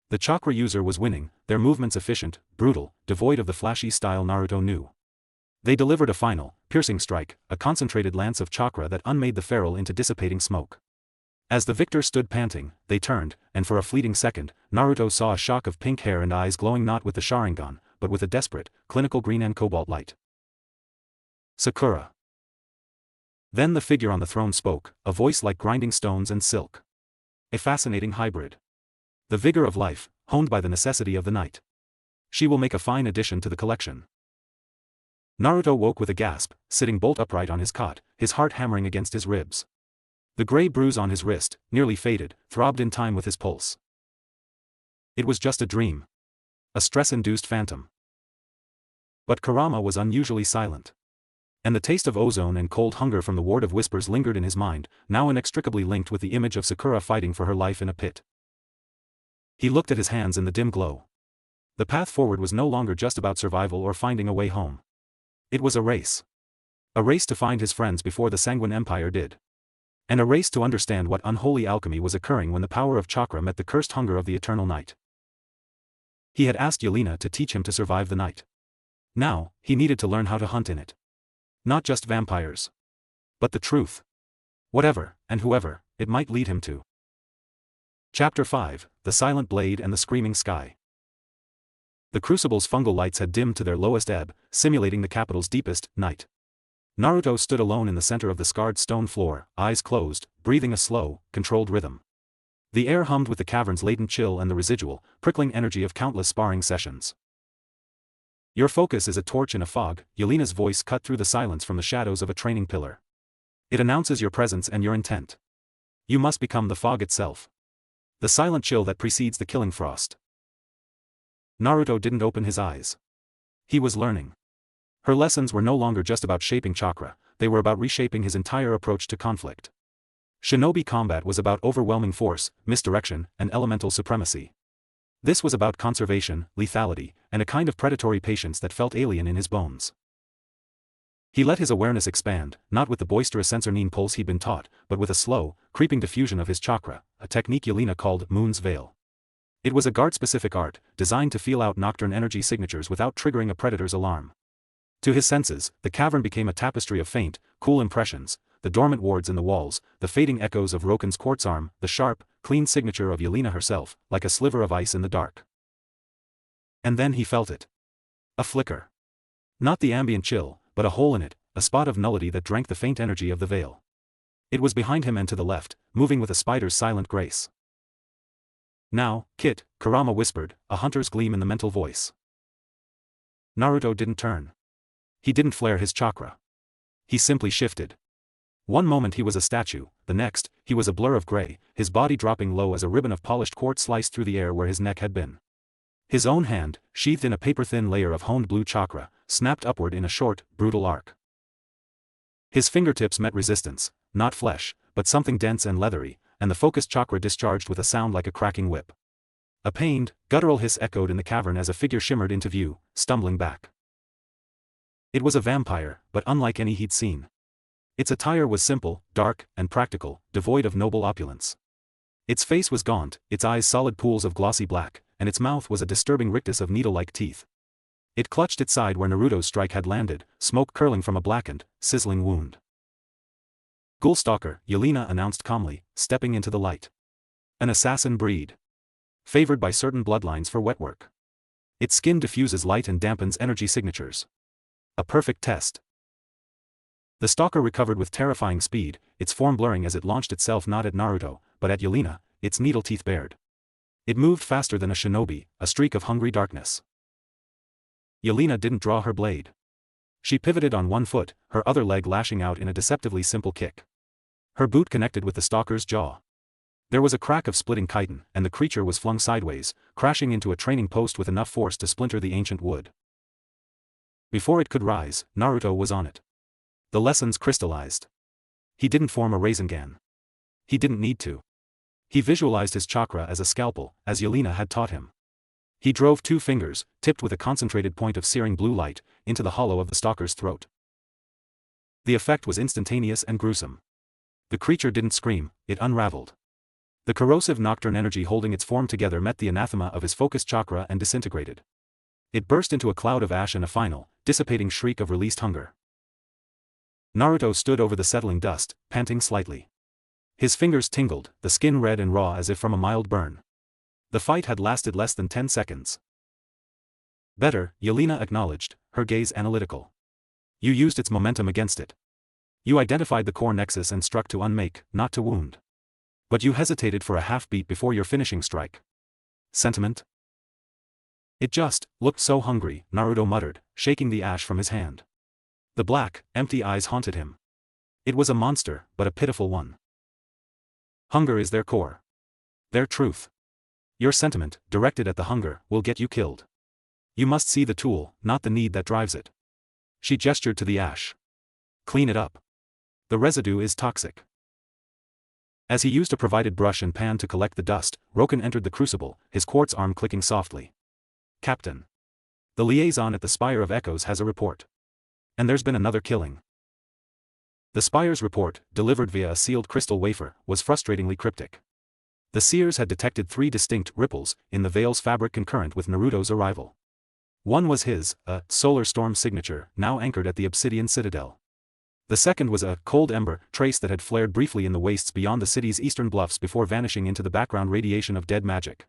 The chakra user was winning, their movements efficient, brutal, devoid of the flashy style Naruto knew. They delivered a final, piercing strike, a concentrated lance of chakra that unmade the feral into dissipating smoke. As the victor stood panting, they turned, and for a fleeting second, Naruto saw a shock of pink hair and eyes glowing not with the Sharingan, but with a desperate, clinical green and cobalt light. Sakura. Then the figure on the throne spoke, a voice like grinding stones and silk. A fascinating hybrid. The vigor of life, honed by the necessity of the night. She will make a fine addition to the collection. Naruto woke with a gasp, sitting bolt upright on his cot, his heart hammering against his ribs. The gray bruise on his wrist, nearly faded, throbbed in time with his pulse. It was just a dream. A stress-induced phantom. But Kurama was unusually silent. And the taste of ozone and cold hunger from the ward of whispers lingered in his mind, now inextricably linked with the image of Sakura fighting for her life in a pit. He looked at his hands in the dim glow. The path forward was no longer just about survival or finding a way home. It was a race. A race to find his friends before the Sanguine Empire did. And a race to understand what unholy alchemy was occurring when the power of chakra met the cursed hunger of the eternal night. He had asked Yelena to teach him to survive the night. Now, he needed to learn how to hunt in it. Not just vampires. But the truth. Whatever, and whoever, it might lead him to. Chapter 5, The Silent Blade and the Screaming Sky. The crucible's fungal lights had dimmed to their lowest ebb, simulating the capital's deepest night. Naruto stood alone in the center of the scarred stone floor, eyes closed, breathing a slow, controlled rhythm. The air hummed with the cavern's latent chill and the residual, prickling energy of countless sparring sessions. Your focus is a torch in a fog, Yelena's voice cut through the silence from the shadows of a training pillar. It announces your presence and your intent. You must become the fog itself. The silent chill that precedes the killing frost. Naruto didn't open his eyes. He was learning. Her lessons were no longer just about shaping chakra, they were about reshaping his entire approach to conflict. Shinobi combat was about overwhelming force, misdirection, and elemental supremacy. This was about conservation, lethality, and a kind of predatory patience that felt alien in his bones. He let his awareness expand, not with the boisterous sensorine pulse he'd been taught, but with a slow, creeping diffusion of his chakra, a technique Yelena called Moon's Veil. It was a guard-specific art, designed to feel out nocturne energy signatures without triggering a predator's alarm. To his senses, the cavern became a tapestry of faint, cool impressions, the dormant wards in the walls, the fading echoes of Roken's quartz arm, the sharp, clean signature of Yelena herself, like a sliver of ice in the dark. And then he felt it. A flicker. Not the ambient chill, but a hole in it, a spot of nullity that drank the faint energy of the veil. It was behind him and to the left, moving with a spider's silent grace. Now, Kit, Kurama whispered, a hunter's gleam in the mental voice. Naruto didn't turn. He didn't flare his chakra. He simply shifted. One moment he was a statue, the next, he was a blur of gray, his body dropping low as a ribbon of polished quartz sliced through the air where his neck had been. His own hand, sheathed in a paper-thin layer of honed blue chakra, snapped upward in a short, brutal arc. His fingertips met resistance, not flesh, but something dense and leathery, and the focused chakra discharged with a sound like a cracking whip. A pained, guttural hiss echoed in the cavern as a figure shimmered into view, stumbling back. It was a vampire, but unlike any he'd seen. Its attire was simple, dark, and practical, devoid of noble opulence. Its face was gaunt, its eyes solid pools of glossy black, and its mouth was a disturbing rictus of needle-like teeth. It clutched its side where Naruto's strike had landed, smoke curling from a blackened, sizzling wound. Ghoulstalker, Yelena announced calmly, stepping into the light. An assassin breed. Favored by certain bloodlines for wet work. Its skin diffuses light and dampens energy signatures. A perfect test. The stalker recovered with terrifying speed, its form blurring as it launched itself not at Naruto, but at Yelena, its needle teeth bared. It moved faster than a shinobi, a streak of hungry darkness. Yelena didn't draw her blade. She pivoted on one foot, her other leg lashing out in a deceptively simple kick. Her boot connected with the stalker's jaw. There was a crack of splitting chitin, and the creature was flung sideways, crashing into a training post with enough force to splinter the ancient wood. Before it could rise, Naruto was on it. The lessons crystallized. He didn't form a Rasengan. He didn't need to. He visualized his chakra as a scalpel, as Yelena had taught him. He drove 2 fingers, tipped with a concentrated point of searing blue light, into the hollow of the stalker's throat. The effect was instantaneous and gruesome. The creature didn't scream, it unraveled. The corrosive nocturne energy holding its form together met the anathema of his focused chakra and disintegrated. It burst into a cloud of ash and a final, dissipating shriek of released hunger. Naruto stood over the settling dust, panting slightly. His fingers tingled, the skin red and raw as if from a mild burn. The fight had lasted less than 10 seconds. Better, Yelena acknowledged, her gaze analytical. You used its momentum against it. You identified the core nexus and struck to unmake, not to wound. But you hesitated for a half-beat before your finishing strike. Sentiment? It just looked so hungry, Naruto muttered, shaking the ash from his hand. The black, empty eyes haunted him. It was a monster, but a pitiful one. Hunger is their core. Their truth. Your sentiment, directed at the hunger, will get you killed. You must see the tool, not the need that drives it. She gestured to the ash. Clean it up. The residue is toxic. As he used a provided brush and pan to collect the dust, Roken entered the crucible, his quartz arm clicking softly. Captain. The liaison at the Spire of Echoes has a report. And there's been another killing. The spire's report, delivered via a sealed crystal wafer, was frustratingly cryptic. The seers had detected 3 distinct ripples in the veil's fabric concurrent with Naruto's arrival. One was his, a solar storm signature, now anchored at the obsidian citadel. The second was a cold ember trace that had flared briefly in the wastes beyond the city's eastern bluffs before vanishing into the background radiation of dead magic.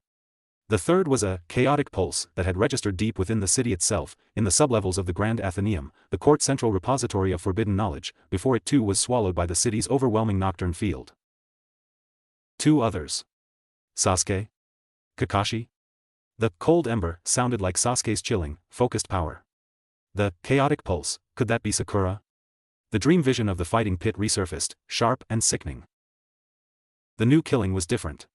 The third was a chaotic pulse that had registered deep within the city itself, in the sublevels of the Grand Athenaeum, the court's central repository of forbidden knowledge, before it too was swallowed by the city's overwhelming nocturne field. 2 others. Sasuke? Kakashi? The cold ember sounded like Sasuke's chilling, focused power. The chaotic pulse, could that be Sakura? The dream vision of the fighting pit resurfaced, sharp and sickening. The new killing was different.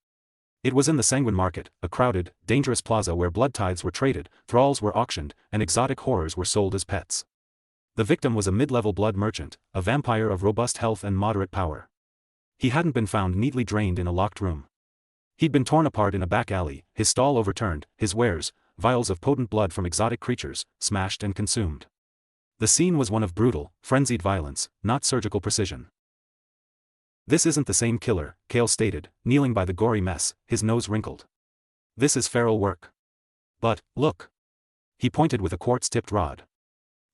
It was in the Sanguine Market, a crowded, dangerous plaza where blood tithes were traded, thralls were auctioned, and exotic horrors were sold as pets. The victim was a mid-level blood merchant, a vampire of robust health and moderate power. He hadn't been found neatly drained in a locked room. He'd been torn apart in a back alley, his stall overturned, his wares, vials of potent blood from exotic creatures, smashed and consumed. The scene was one of brutal, frenzied violence, not surgical precision. "This isn't the same killer," Kale stated, kneeling by the gory mess, his nose wrinkled. "This is feral work. But, look." He pointed with a quartz-tipped rod.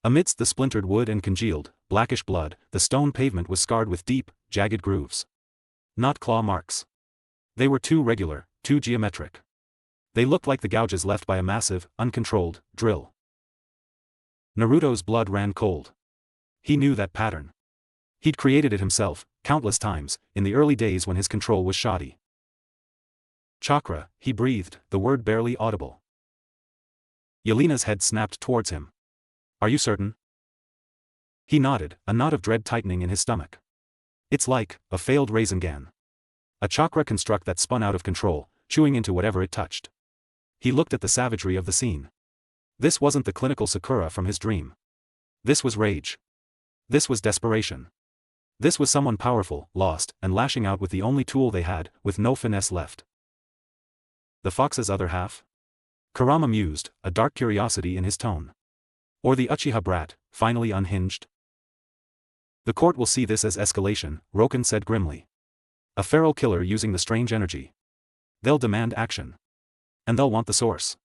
Amidst the splintered wood and congealed, blackish blood, the stone pavement was scarred with deep, jagged grooves. Not claw marks. They were too regular, too geometric. They looked like the gouges left by a massive, uncontrolled drill. Naruto's blood ran cold. He knew that pattern. He'd created it himself, countless times, in the early days when his control was shoddy. "Chakra," he breathed, the word barely audible. Yelena's head snapped towards him. "Are you certain?" He nodded, a knot of dread tightening in his stomach. "It's like a failed Rasengan. A chakra construct that spun out of control, chewing into whatever it touched." He looked at the savagery of the scene. This wasn't the clinical Sakura from his dream. This was rage. This was desperation. This was someone powerful, lost, and lashing out with the only tool they had, with no finesse left. The fox's other half? Kurama mused, a dark curiosity in his tone. Or the Uchiha brat, finally unhinged? "The court will see this as escalation," Roken said grimly. "A feral killer using the strange energy. They'll demand action. And they'll want the source."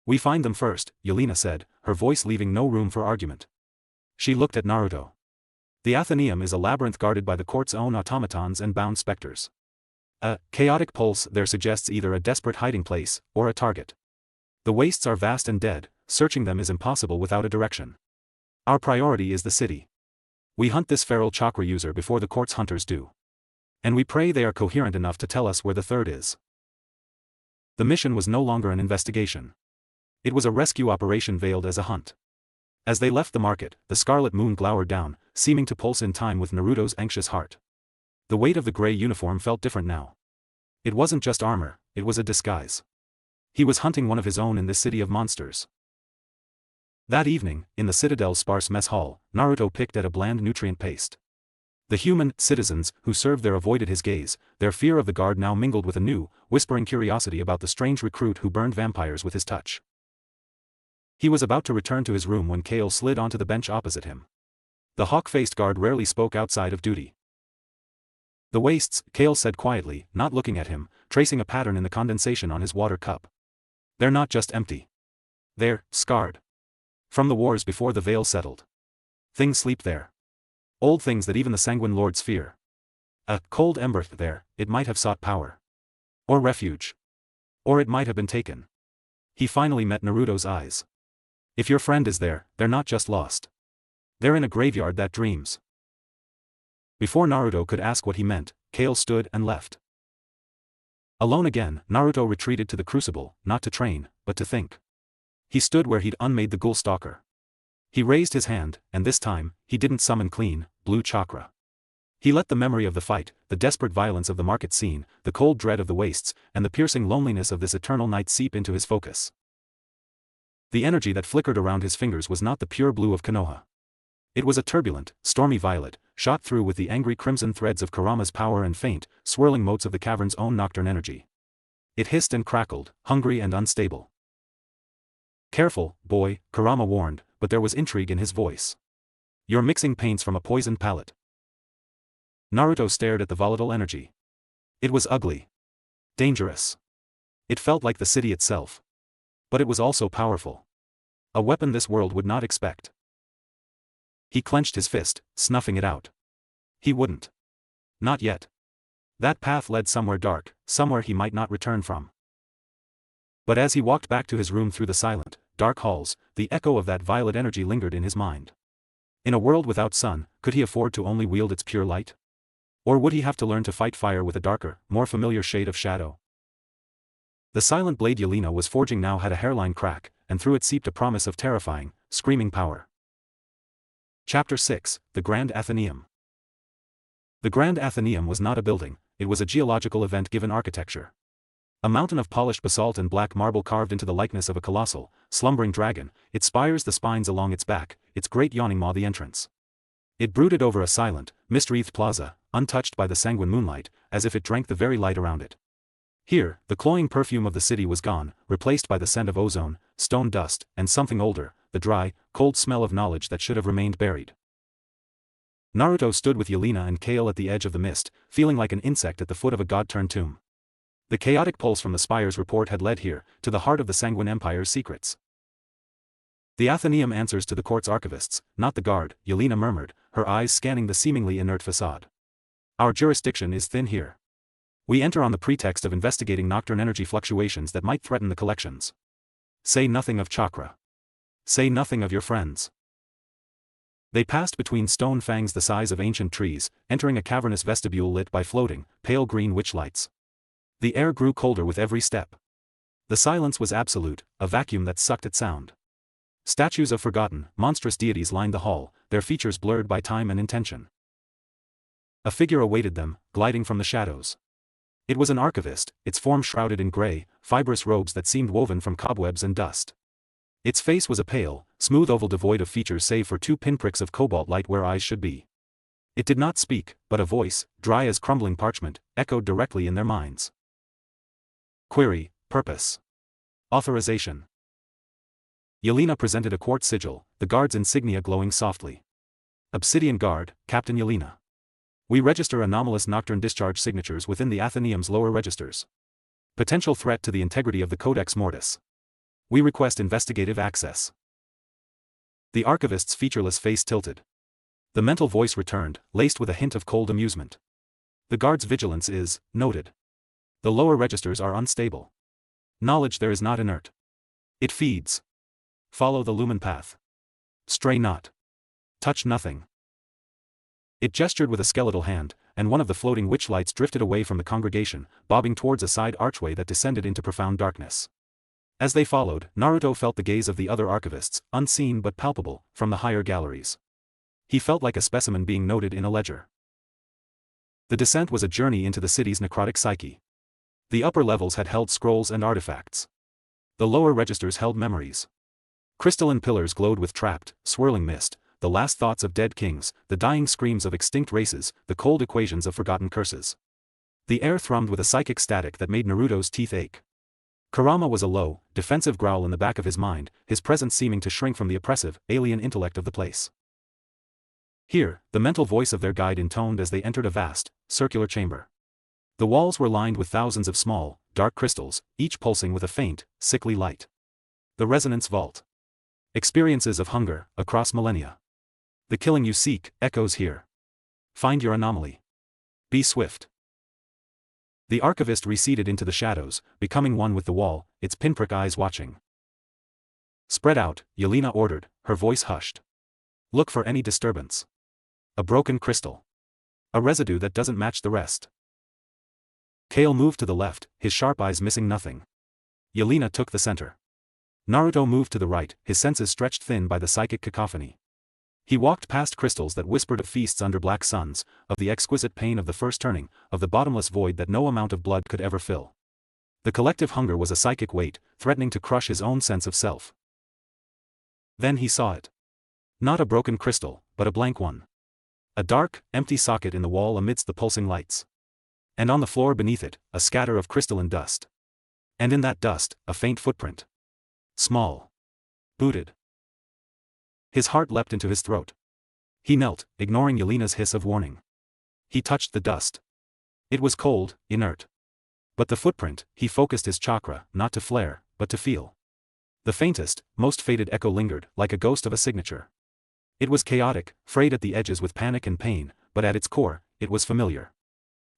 "We find them first," Yelena said, her voice leaving no room for argument. She looked at Naruto. "The Athenaeum is a labyrinth guarded by the court's own automatons and bound specters. A chaotic pulse there suggests either a desperate hiding place, or a target. The wastes are vast and dead, searching them is impossible without a direction. Our priority is the city. We hunt this feral chakra user before the court's hunters do. And we pray they are coherent enough to tell us where the third is." The mission was no longer an investigation. It was a rescue operation veiled as a hunt. As they left the market, the scarlet moon glowered down, seeming to pulse in time with Naruto's anxious heart. The weight of the gray uniform felt different now. It wasn't just armor, it was a disguise. He was hunting one of his own in this city of monsters. That evening, in the Citadel's sparse mess hall, Naruto picked at a bland nutrient paste. The human citizens who served there avoided his gaze, their fear of the guard now mingled with a new, whispering curiosity about the strange recruit who burned vampires with his touch. He was about to return to his room when Kale slid onto the bench opposite him. The hawk-faced guard rarely spoke outside of duty. "The wastes," Kale said quietly, not looking at him, tracing a pattern in the condensation on his water cup. "They're not just empty. They're scarred. From the wars before the veil settled. Things sleep there. Old things that even the sanguine lords fear. A cold ember there, it might have sought power. Or refuge. Or it might have been taken." He finally met Naruto's eyes. "If your friend is there, they're not just lost. They're in a graveyard that dreams." Before Naruto could ask what he meant, Kale stood and left. Alone again, Naruto retreated to the crucible, not to train, but to think. He stood where he'd unmade the ghoul stalker. He raised his hand, and this time, he didn't summon clean, blue chakra. He let the memory of the fight, the desperate violence of the market scene, the cold dread of the wastes, and the piercing loneliness of this eternal night seep into his focus. The energy that flickered around his fingers was not the pure blue of Konoha. It was a turbulent, stormy violet, shot through with the angry crimson threads of Kurama's power and faint, swirling motes of the cavern's own nocturne energy. It hissed and crackled, hungry and unstable. "Careful, boy," Kurama warned, but there was intrigue in his voice. You're mixing paints from a poisoned palette. Naruto stared at the volatile energy. It was ugly. Dangerous. It felt like the city itself. But it was also powerful. A weapon this world would not expect. He clenched his fist, snuffing it out. He wouldn't. Not yet. That path led somewhere dark, somewhere he might not return from. But as he walked back to his room through the silent, dark halls, the echo of that violet energy lingered in his mind. In a world without sun, could he afford to only wield its pure light? Or would he have to learn to fight fire with a darker, more familiar shade of shadow? The silent blade Yelena was forging now had a hairline crack, and through it seeped a promise of terrifying, screaming power. Chapter 6, The Grand Athenaeum. The Grand Athenaeum was not a building, it was a geological event given architecture. A mountain of polished basalt and black marble carved into the likeness of a colossal, slumbering dragon, its spires the spines along its back, its great yawning maw the entrance. It brooded over a silent, mist-wreathed plaza, untouched by the sanguine moonlight, as if it drank the very light around it. Here, the cloying perfume of the city was gone, replaced by the scent of ozone, stone dust, and something older, the dry, cold smell of knowledge that should have remained buried. Naruto stood with Yelena and Kale at the edge of the mist, feeling like an insect at the foot of a god-turned tomb. The chaotic pulse from the spire's report had led here, to the heart of the Sanguine Empire's secrets. The Athenaeum answers to the court's archivists, not the guard, Yelena murmured, her eyes scanning the seemingly inert facade. Our jurisdiction is thin here. We enter on the pretext of investigating nocturne energy fluctuations that might threaten the collections. Say nothing of chakra. Say nothing of your friends. They passed between stone fangs the size of ancient trees, entering a cavernous vestibule lit by floating, pale green witch lights. The air grew colder with every step. The silence was absolute, a vacuum that sucked at sound. Statues of forgotten, monstrous deities lined the hall, their features blurred by time and intention. A figure awaited them, gliding from the shadows. It was an archivist, its form shrouded in gray, fibrous robes that seemed woven from cobwebs and dust. Its face was a pale, smooth oval devoid of features save for 2 pinpricks of cobalt light where eyes should be. It did not speak, but a voice, dry as crumbling parchment, echoed directly in their minds. Query, purpose. Authorization. Yelena presented a quartz sigil, the guard's insignia glowing softly. Obsidian Guard, Captain Yelena. We register anomalous nocturne discharge signatures within the Athenaeum's lower registers. Potential threat to the integrity of the Codex Mortis. We request investigative access. The archivist's featureless face tilted. The mental voice returned, laced with a hint of cold amusement. The guard's vigilance is noted. The lower registers are unstable. Knowledge there is not inert. It feeds. Follow the lumen path. Stray not. Touch nothing. It gestured with a skeletal hand, and one of the floating witch lights drifted away from the congregation, bobbing towards a side archway that descended into profound darkness. As they followed, Naruto felt the gaze of the other archivists, unseen but palpable, from the higher galleries. He felt like a specimen being noted in a ledger. The descent was a journey into the city's necrotic psyche. The upper levels had held scrolls and artifacts. The lower registers held memories. Crystalline pillars glowed with trapped, swirling mist, the last thoughts of dead kings, the dying screams of extinct races, the cold equations of forgotten curses. The air thrummed with a psychic static that made Naruto's teeth ache. Kurama was a low, defensive growl in the back of his mind, his presence seeming to shrink from the oppressive, alien intellect of the place. Here, the mental voice of their guide intoned as they entered a vast, circular chamber. The walls were lined with thousands of small, dark crystals, each pulsing with a faint, sickly light. The Resonance Vault. Experiences of hunger, across millennia. The killing you seek, echoes here. Find your anomaly. Be swift. The archivist receded into the shadows, becoming one with the wall, its pinprick eyes watching. Spread out, Yelena ordered, her voice hushed. Look for any disturbance. A broken crystal. A residue that doesn't match the rest. Kale moved to the left, his sharp eyes missing nothing. Yelena took the center. Naruto moved to the right, his senses stretched thin by the psychic cacophony. He walked past crystals that whispered of feasts under black suns, of the exquisite pain of the first turning, of the bottomless void that no amount of blood could ever fill. The collective hunger was a psychic weight, threatening to crush his own sense of self. Then he saw it. Not a broken crystal, but a blank one. A dark, empty socket in the wall amidst the pulsing lights. And on the floor beneath it, a scatter of crystalline dust. And in that dust, a faint footprint. Small. Booted. His heart leapt into his throat. He knelt, ignoring Yelena's hiss of warning. He touched the dust. It was cold, inert. But the footprint, he focused his chakra, not to flare, but to feel. The faintest, most faded echo lingered, like a ghost of a signature. It was chaotic, frayed at the edges with panic and pain, but at its core, it was familiar.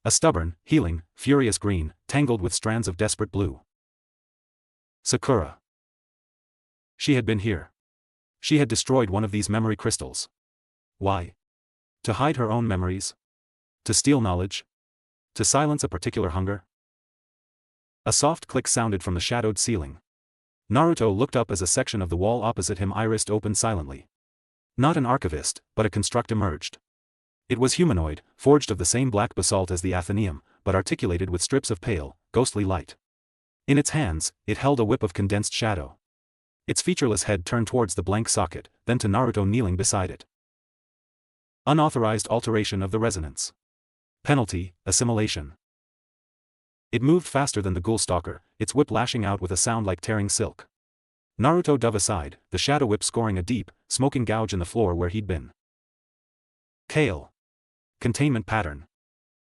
A stubborn, healing, furious green, tangled with strands of desperate blue. Sakura. She had been here. She had destroyed one of these memory crystals. Why? To hide her own memories? To steal knowledge? To silence a particular hunger? A soft click sounded from the shadowed ceiling. Naruto looked up as a section of the wall opposite him irised opened silently. Not an archivist, but a construct emerged. It was humanoid, forged of the same black basalt as the Athenaeum, but articulated with strips of pale, ghostly light. In its hands, it held a whip of condensed shadow. Its featureless head turned towards the blank socket, then to Naruto kneeling beside it. Unauthorized alteration of the resonance. Penalty, assimilation. It moved faster than the ghoul stalker, its whip lashing out with a sound like tearing silk. Naruto dove aside, the shadow whip scoring a deep, smoking gouge in the floor where he'd been. Kale. Containment pattern.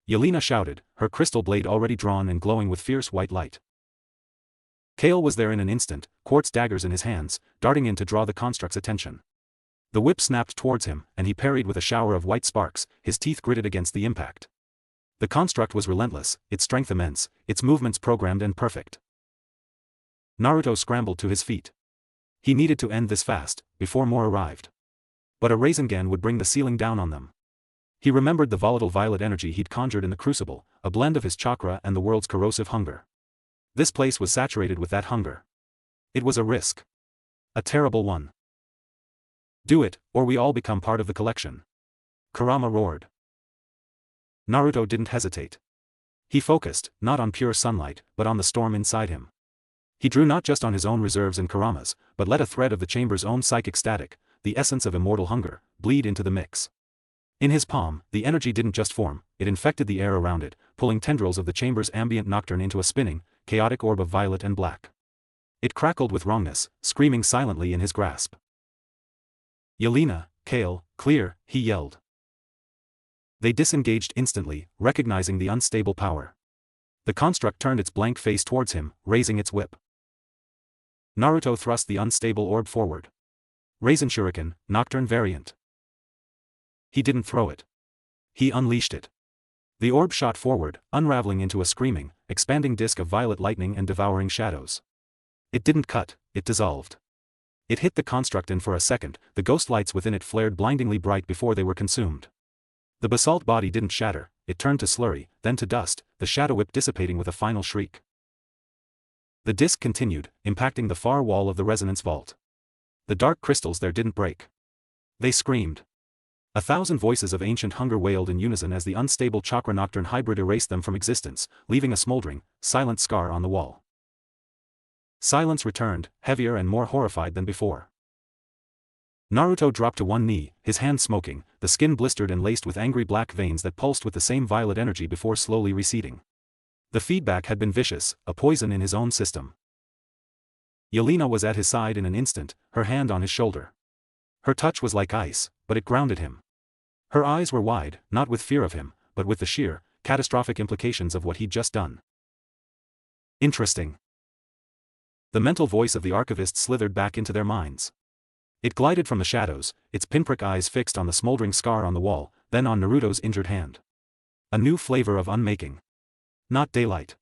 Yelena shouted, her crystal blade already drawn and glowing with fierce white light. Kale was there in an instant, quartz daggers in his hands, darting in to draw the construct's attention. The whip snapped towards him, and he parried with a shower of white sparks, his teeth gritted against the impact. The construct was relentless, its strength immense, its movements programmed and perfect. Naruto scrambled to his feet. He needed to end this fast, before more arrived. But a Rasengan would bring the ceiling down on them. He remembered the volatile violet energy he'd conjured in the crucible, a blend of his chakra and the world's corrosive hunger. This place was saturated with that hunger. It was a risk. A terrible one. Do it, or we all become part of the collection. Kurama roared. Naruto didn't hesitate. He focused, not on pure sunlight, but on the storm inside him. He drew not just on his own reserves and Kurama's, but let a thread of the chamber's own psychic static, the essence of immortal hunger, bleed into the mix. In his palm, the energy didn't just form, it infected the air around it, pulling tendrils of the chamber's ambient nocturne into a spinning, chaotic orb of violet and black. It crackled with wrongness, screaming silently in his grasp. Yelena, Kale, clear, he yelled. They disengaged instantly, recognizing the unstable power. The construct turned its blank face towards him, raising its whip. Naruto thrust the unstable orb forward. Rasen Shuriken, Nocturne variant. He didn't throw it. He unleashed it. The orb shot forward, unraveling into a screaming, expanding disk of violet lightning and devouring shadows. It didn't cut, it dissolved. It hit the construct and for a second, the ghost lights within it flared blindingly bright before they were consumed. The basalt body didn't shatter, it turned to slurry, then to dust, the shadow whip dissipating with a final shriek. The disk continued, impacting the far wall of the resonance vault. The dark crystals there didn't break. They screamed. 1,000 voices of ancient hunger wailed in unison as the unstable chakra nocturne hybrid erased them from existence, leaving a smoldering, silent scar on the wall. Silence returned, heavier and more horrified than before. Naruto dropped to one knee, his hand smoking, the skin blistered and laced with angry black veins that pulsed with the same violet energy before slowly receding. The feedback had been vicious, a poison in his own system. Yelena was at his side in an instant, her hand on his shoulder. Her touch was like ice, but it grounded him. Her eyes were wide, not with fear of him, but with the sheer, catastrophic implications of what he'd just done. Interesting. The mental voice of the archivist slithered back into their minds. It glided from the shadows, its pinprick eyes fixed on the smoldering scar on the wall, then on Naruto's injured hand. A new flavor of unmaking. Not daylight.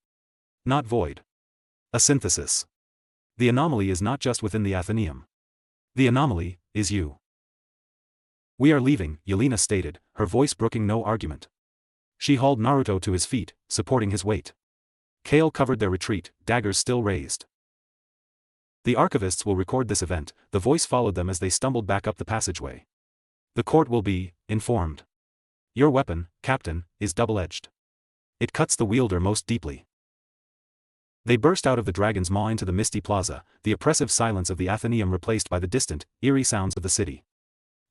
Not void. A synthesis. The anomaly is not just within the Athenaeum. The anomaly is you. We are leaving, Yelena stated, her voice brooking no argument. She hauled Naruto to his feet, supporting his weight. Kale covered their retreat, daggers still raised. The archivists will record this event, the voice followed them as they stumbled back up the passageway. The court will be informed. Your weapon, Captain, is double-edged. It cuts the wielder most deeply. They burst out of the dragon's maw into the misty plaza, the oppressive silence of the Athenaeum replaced by the distant, eerie sounds of the city.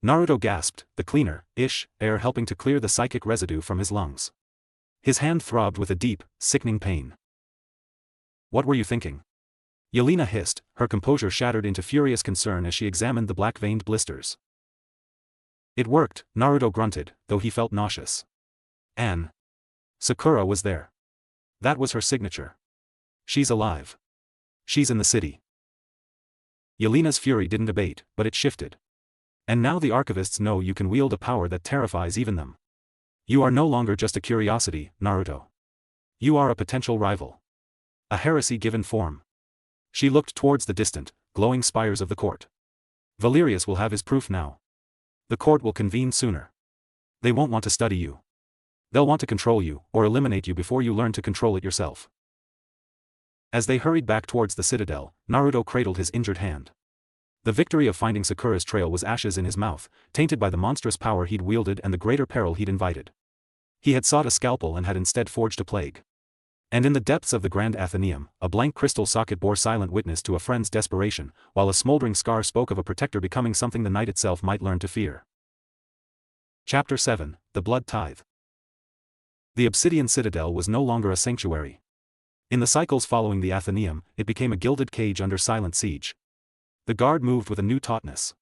Naruto gasped, the cleaner-ish air helping to clear the psychic residue from his lungs. His hand throbbed with a deep, sickening pain. What were you thinking? Yelena hissed, her composure shattered into furious concern as she examined the black-veined blisters. It worked, Naruto grunted, though he felt nauseous. Sakura was there. That was her signature. She's alive. She's in the city. Yelena's fury didn't abate, but it shifted. And now the archivists know you can wield a power that terrifies even them. You are no longer just a curiosity, Naruto. You are a potential rival. A heresy given form. She looked towards the distant, glowing spires of the court. Valerius will have his proof now. The court will convene sooner. They won't want to study you. They'll want to control you, or eliminate you before you learn to control it yourself. As they hurried back towards the citadel, Naruto cradled his injured hand. The victory of finding Sakura's trail was ashes in his mouth, tainted by the monstrous power he'd wielded and the greater peril he'd invited. He had sought a scalpel and had instead forged a plague. And in the depths of the Grand Athenaeum, a blank crystal socket bore silent witness to a friend's desperation, while a smoldering scar spoke of a protector becoming something the night itself might learn to fear. Chapter 7, The Blood Tithe. The Obsidian Citadel was no longer a sanctuary. In the cycles following the Athenaeum, it became a gilded cage under silent siege. The guard moved with a new tautness.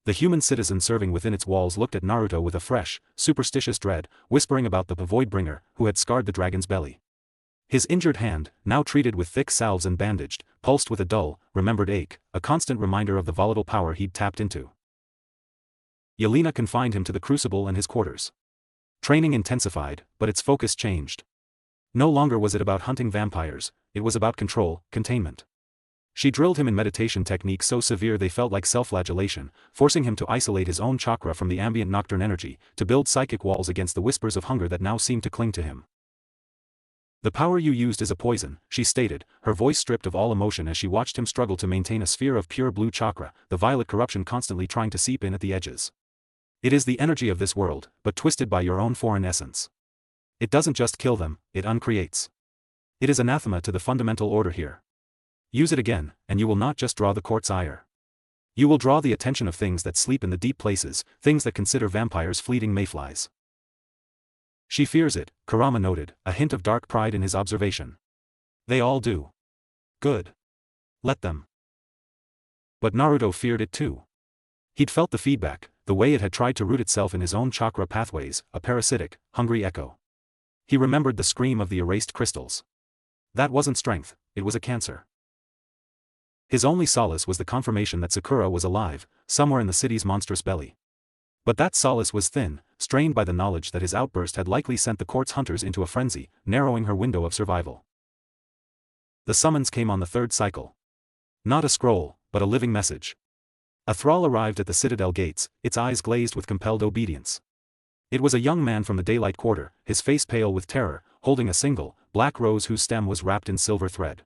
The human citizen serving within its walls looked at Naruto with a fresh, superstitious dread, whispering about the Voidbringer, who had scarred the dragon's belly. His injured hand, now treated with thick salves and bandaged, pulsed with a dull, remembered ache, a constant reminder of the volatile power he'd tapped into. Yelena confined him to the crucible and his quarters. Training intensified, but its focus changed. No longer was it about hunting vampires, it was about control, containment. She drilled him in meditation techniques so severe they felt like self-flagellation, forcing him to isolate his own chakra from the ambient nocturne energy, to build psychic walls against the whispers of hunger that now seemed to cling to him. The power you used is a poison, she stated, her voice stripped of all emotion as she watched him struggle to maintain a sphere of pure blue chakra, the violet corruption constantly trying to seep in at the edges. It is the energy of this world, but twisted by your own foreign essence. It doesn't just kill them, it uncreates. It is anathema to the fundamental order here. Use it again, and you will not just draw the court's ire. You will draw the attention of things that sleep in the deep places, things that consider vampires fleeting mayflies. She fears it, Kurama noted, a hint of dark pride in his observation. They all do. Good. Let them. But Naruto feared it too. He'd felt the feedback, the way it had tried to root itself in his own chakra pathways, a parasitic, hungry echo. He remembered the scream of the erased crystals. That wasn't strength, it was a cancer. His only solace was the confirmation that Sakura was alive, somewhere in the city's monstrous belly. But that solace was thin, strained by the knowledge that his outburst had likely sent the court's hunters into a frenzy, narrowing her window of survival. The summons came on the third cycle. Not a scroll, but a living message. A thrall arrived at the citadel gates, its eyes glazed with compelled obedience. It was a young man from the daylight quarter, his face pale with terror, holding a single, black rose whose stem was wrapped in silver thread.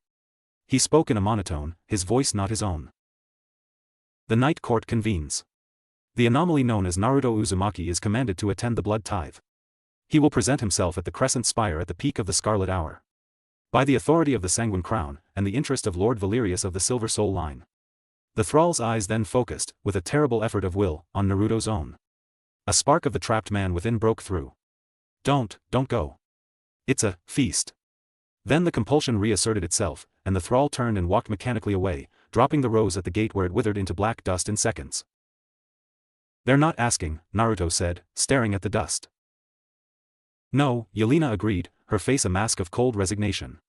He spoke in a monotone, his voice not his own. The night court convenes. The anomaly known as Naruto Uzumaki is commanded to attend the blood tithe. He will present himself at the crescent spire at the peak of the scarlet hour. By the authority of the Sanguine Crown, and the interest of Lord Valerius of the Silver Soul line. The thrall's eyes then focused, with a terrible effort of will, on Naruto's own. A spark of the trapped man within broke through. Don't go. It's a feast. Then the compulsion reasserted itself, and the thrall turned and walked mechanically away, dropping the rose at the gate where it withered into black dust in seconds. They're not asking, Naruto said, staring at the dust. No, Yelena agreed, her face a mask of cold resignation.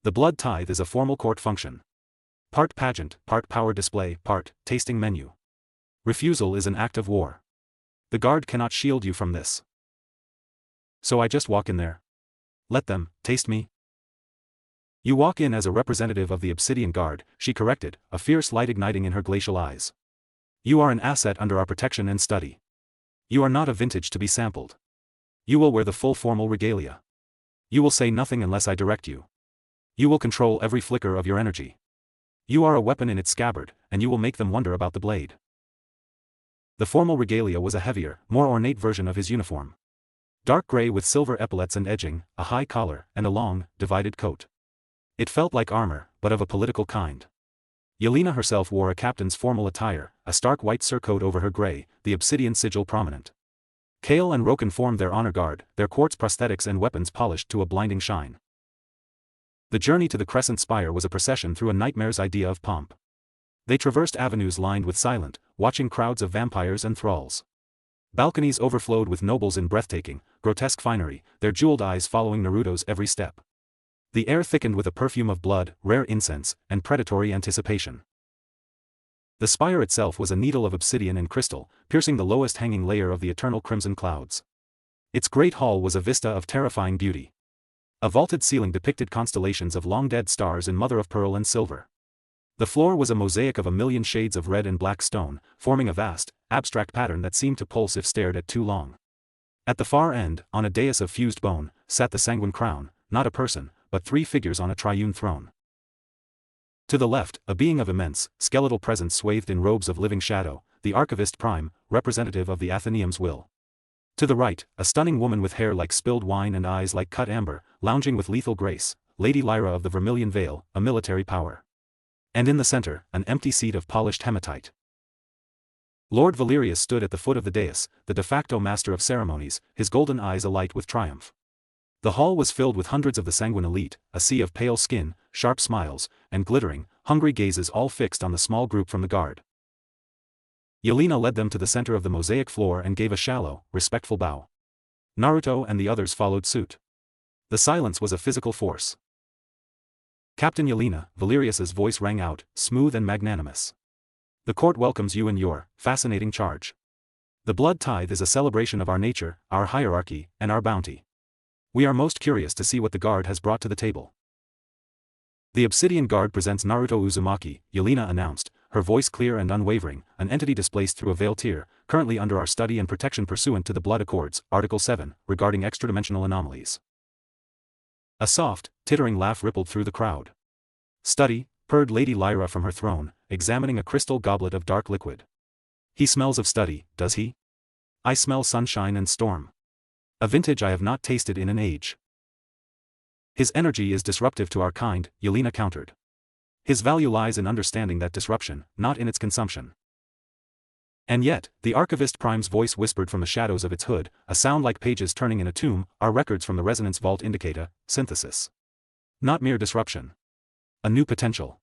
The blood tithe is a formal court function. Part pageant, part power display, part tasting menu. Refusal is an act of war. The guard cannot shield you from this. So I just walk in there. Let them taste me. You walk in as a representative of the Obsidian Guard, she corrected, a fierce light igniting in her glacial eyes. You are an asset under our protection and study. You are not a vintage to be sampled. You will wear the full formal regalia. You will say nothing unless I direct you. You will control every flicker of your energy. You are a weapon in its scabbard, and you will make them wonder about the blade. The formal regalia was a heavier, more ornate version of his uniform. Dark gray with silver epaulets and edging, a high collar, and a long, divided coat. It felt like armor, but of a political kind. Yelena herself wore a captain's formal attire, a stark white surcoat over her gray, the obsidian sigil prominent. Kale and Roken formed their honor guard, their quartz prosthetics and weapons polished to a blinding shine. The journey to the crescent spire was a procession through a nightmare's idea of pomp. They traversed avenues lined with silent, watching crowds of vampires and thralls. Balconies overflowed with nobles in breathtaking, grotesque finery, their jeweled eyes following Naruto's every step. The air thickened with a perfume of blood, rare incense, and predatory anticipation. The spire itself was a needle of obsidian and crystal, piercing the lowest hanging layer of the eternal crimson clouds. Its great hall was a vista of terrifying beauty. A vaulted ceiling depicted constellations of long-dead stars in mother-of-pearl and silver. The floor was a mosaic of a million shades of red and black stone, forming a vast, abstract pattern that seemed to pulse if stared at too long. At the far end, on a dais of fused bone, sat the sanguine crown, not a person, but 3 figures on a triune throne. To the left, a being of immense, skeletal presence swathed in robes of living shadow, the Archivist Prime, representative of the Athenaeum's will. To the right, a stunning woman with hair like spilled wine and eyes like cut amber, lounging with lethal grace, Lady Lyra of the Vermilion Veil, a military power. And in the center, an empty seat of polished hematite. Lord Valerius stood at the foot of the dais, the de facto master of ceremonies, his golden eyes alight with triumph. The hall was filled with hundreds of the sanguine elite, a sea of pale skin, sharp smiles, and glittering, hungry gazes all fixed on the small group from the guard. Yelena led them to the center of the mosaic floor and gave a shallow, respectful bow. Naruto and the others followed suit. The silence was a physical force. Captain Yelena, Valerius's voice rang out, smooth and magnanimous. The court welcomes you in your fascinating charge. The blood tithe is a celebration of our nature, our hierarchy, and our bounty. We are most curious to see what the guard has brought to the table. The Obsidian Guard presents Naruto Uzumaki, Yelena announced, her voice clear and unwavering, an entity displaced through a veil tier, currently under our study and protection pursuant to the Blood Accords, Article 7, regarding extradimensional anomalies. A soft, tittering laugh rippled through the crowd. Study, purred Lady Lyra from her throne, examining a crystal goblet of dark liquid. He smells of study, does he? I smell sunshine and storm. A vintage I have not tasted in an age. His energy is disruptive to our kind, Yelena countered. His value lies in understanding that disruption, not in its consumption. And yet, the Archivist Prime's voice whispered from the shadows of its hood, a sound like pages turning in a tomb, our records from the resonance vault indicate a synthesis. Not mere disruption. A new potential.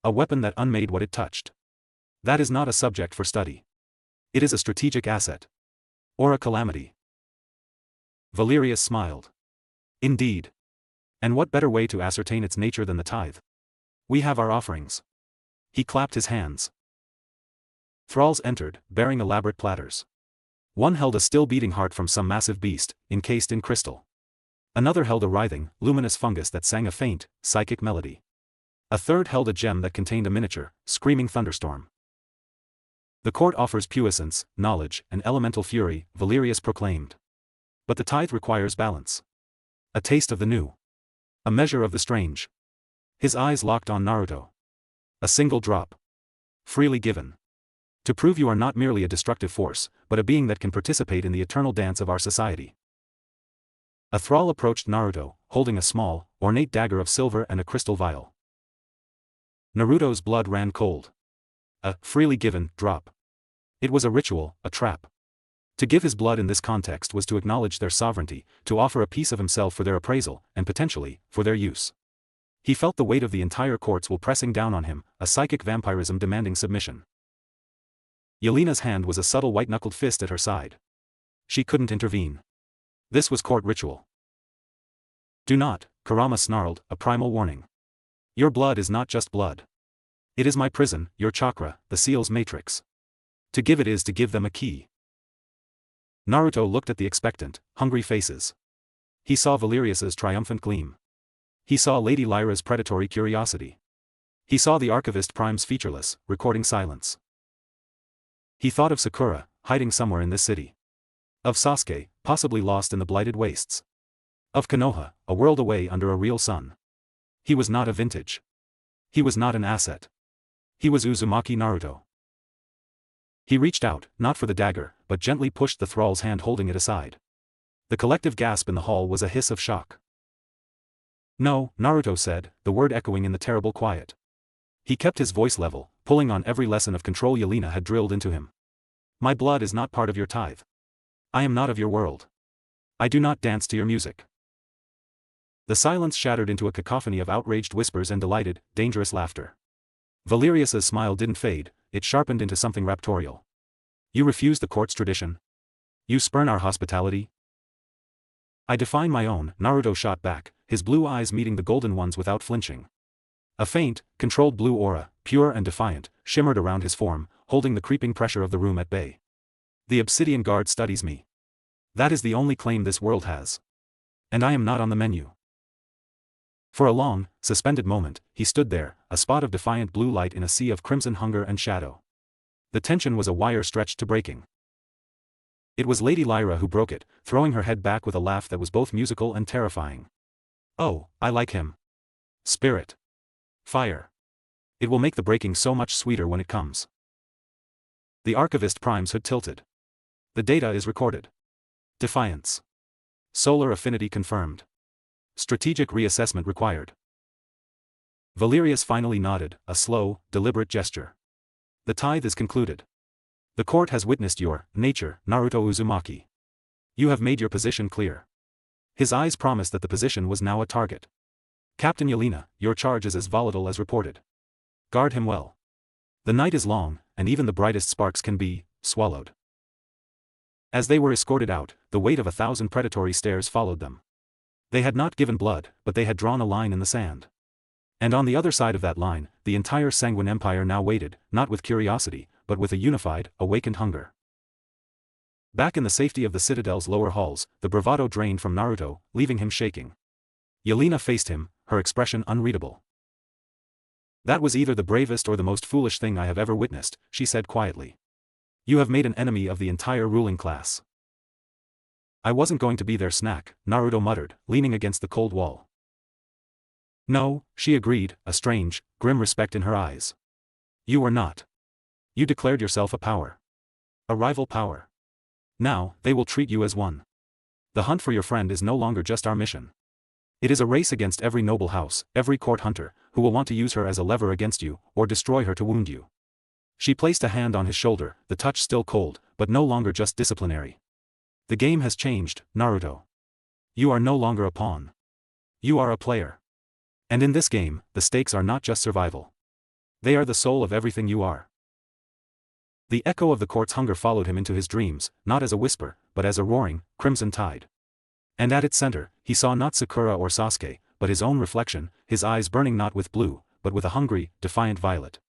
A weapon that unmade what it touched. That is not a subject for study. It is a strategic asset. Or a calamity. Valerius smiled. Indeed. And what better way to ascertain its nature than the tithe? We have our offerings. He clapped his hands. Thralls entered, bearing elaborate platters. One held a still-beating heart from some massive beast, encased in crystal. Another held a writhing, luminous fungus that sang a faint, psychic melody. A third held a gem that contained a miniature, screaming thunderstorm. The court offers puissance, knowledge, and elemental fury, Valerius proclaimed. But the tithe requires balance. A taste of the new. A measure of the strange. His eyes locked on Naruto. A single drop. Freely given. To prove you are not merely a destructive force, but a being that can participate in the eternal dance of our society. A thrall approached Naruto, holding a small, ornate dagger of silver and a crystal vial. Naruto's blood ran cold. A freely given drop. It was a ritual, a trap. To give his blood in this context was to acknowledge their sovereignty, to offer a piece of himself for their appraisal, and potentially, for their use. He felt the weight of the entire court's will pressing down on him, a psychic vampirism demanding submission. Yelena's hand was a subtle white-knuckled fist at her side. She couldn't intervene. This was court ritual. Do not, Kurama snarled, a primal warning. Your blood is not just blood. It is my prison, your chakra, the seal's matrix. To give it is to give them a key. Naruto looked at the expectant, hungry faces. He saw Valerius's triumphant gleam. He saw Lady Lyra's predatory curiosity. He saw the Archivist Prime's featureless, recording silence. He thought of Sakura, hiding somewhere in this city. Of Sasuke, possibly lost in the blighted wastes. Of Konoha, a world away under a real sun. He was not a vintage. He was not an asset. He was Uzumaki Naruto. He reached out, not for the dagger, but gently pushed the thrall's hand holding it aside. The collective gasp in the hall was a hiss of shock. No, Naruto said, the word echoing in the terrible quiet. He kept his voice level, pulling on every lesson of control Yelena had drilled into him. My blood is not part of your tithe. I am not of your world. I do not dance to your music. The silence shattered into a cacophony of outraged whispers and delighted, dangerous laughter. Valerius's smile didn't fade, it sharpened into something raptorial. You refuse the court's tradition? You spurn our hospitality? I define my own, Naruto shot back, his blue eyes meeting the golden ones without flinching. A faint, controlled blue aura, pure and defiant, shimmered around his form, holding the creeping pressure of the room at bay. The obsidian guard studies me. That is the only claim this world has. And I am not on the menu. For a long, suspended moment, he stood there, a spot of defiant blue light in a sea of crimson hunger and shadow. The tension was a wire stretched to breaking. It was Lady Lyra who broke it, throwing her head back with a laugh that was both musical and terrifying. Oh, I like him. Spirit. Fire. It will make the breaking so much sweeter when it comes. The Archivist Prime's hood tilted. The data is recorded. Defiance. Solar affinity confirmed. Strategic reassessment required. Valerius finally nodded, a slow, deliberate gesture. The tithe is concluded. The court has witnessed your nature, Naruto Uzumaki. You have made your position clear. His eyes promised that the position was now a target. Captain Yelena, your charge is as volatile as reported. Guard him well. The night is long, and even the brightest sparks can be swallowed. As they were escorted out, the weight of 1,000 predatory stares followed them. They had not given blood, but they had drawn a line in the sand. And on the other side of that line, the entire Sanguine Empire now waited, not with curiosity, but with a unified, awakened hunger. Back in the safety of the Citadel's lower halls, the bravado drained from Naruto, leaving him shaking. Yelena faced him, her expression unreadable. That was either the bravest or the most foolish thing I have ever witnessed, she said quietly. You have made an enemy of the entire ruling class. I wasn't going to be their snack, Naruto muttered, leaning against the cold wall. No, she agreed, a strange, grim respect in her eyes. You were not. You declared yourself a power. A rival power. Now, they will treat you as one. The hunt for your friend is no longer just our mission. It is a race against every noble house, every court hunter, who will want to use her as a lever against you, or destroy her to wound you. She placed a hand on his shoulder, the touch still cold, but no longer just disciplinary. The game has changed, Naruto. You are no longer a pawn. You are a player. And in this game, the stakes are not just survival. They are the soul of everything you are. The echo of the court's hunger followed him into his dreams, not as a whisper, but as a roaring, crimson tide. And at its center, he saw not Sakura or Sasuke, but his own reflection, his eyes burning not with blue, but with a hungry, defiant violet.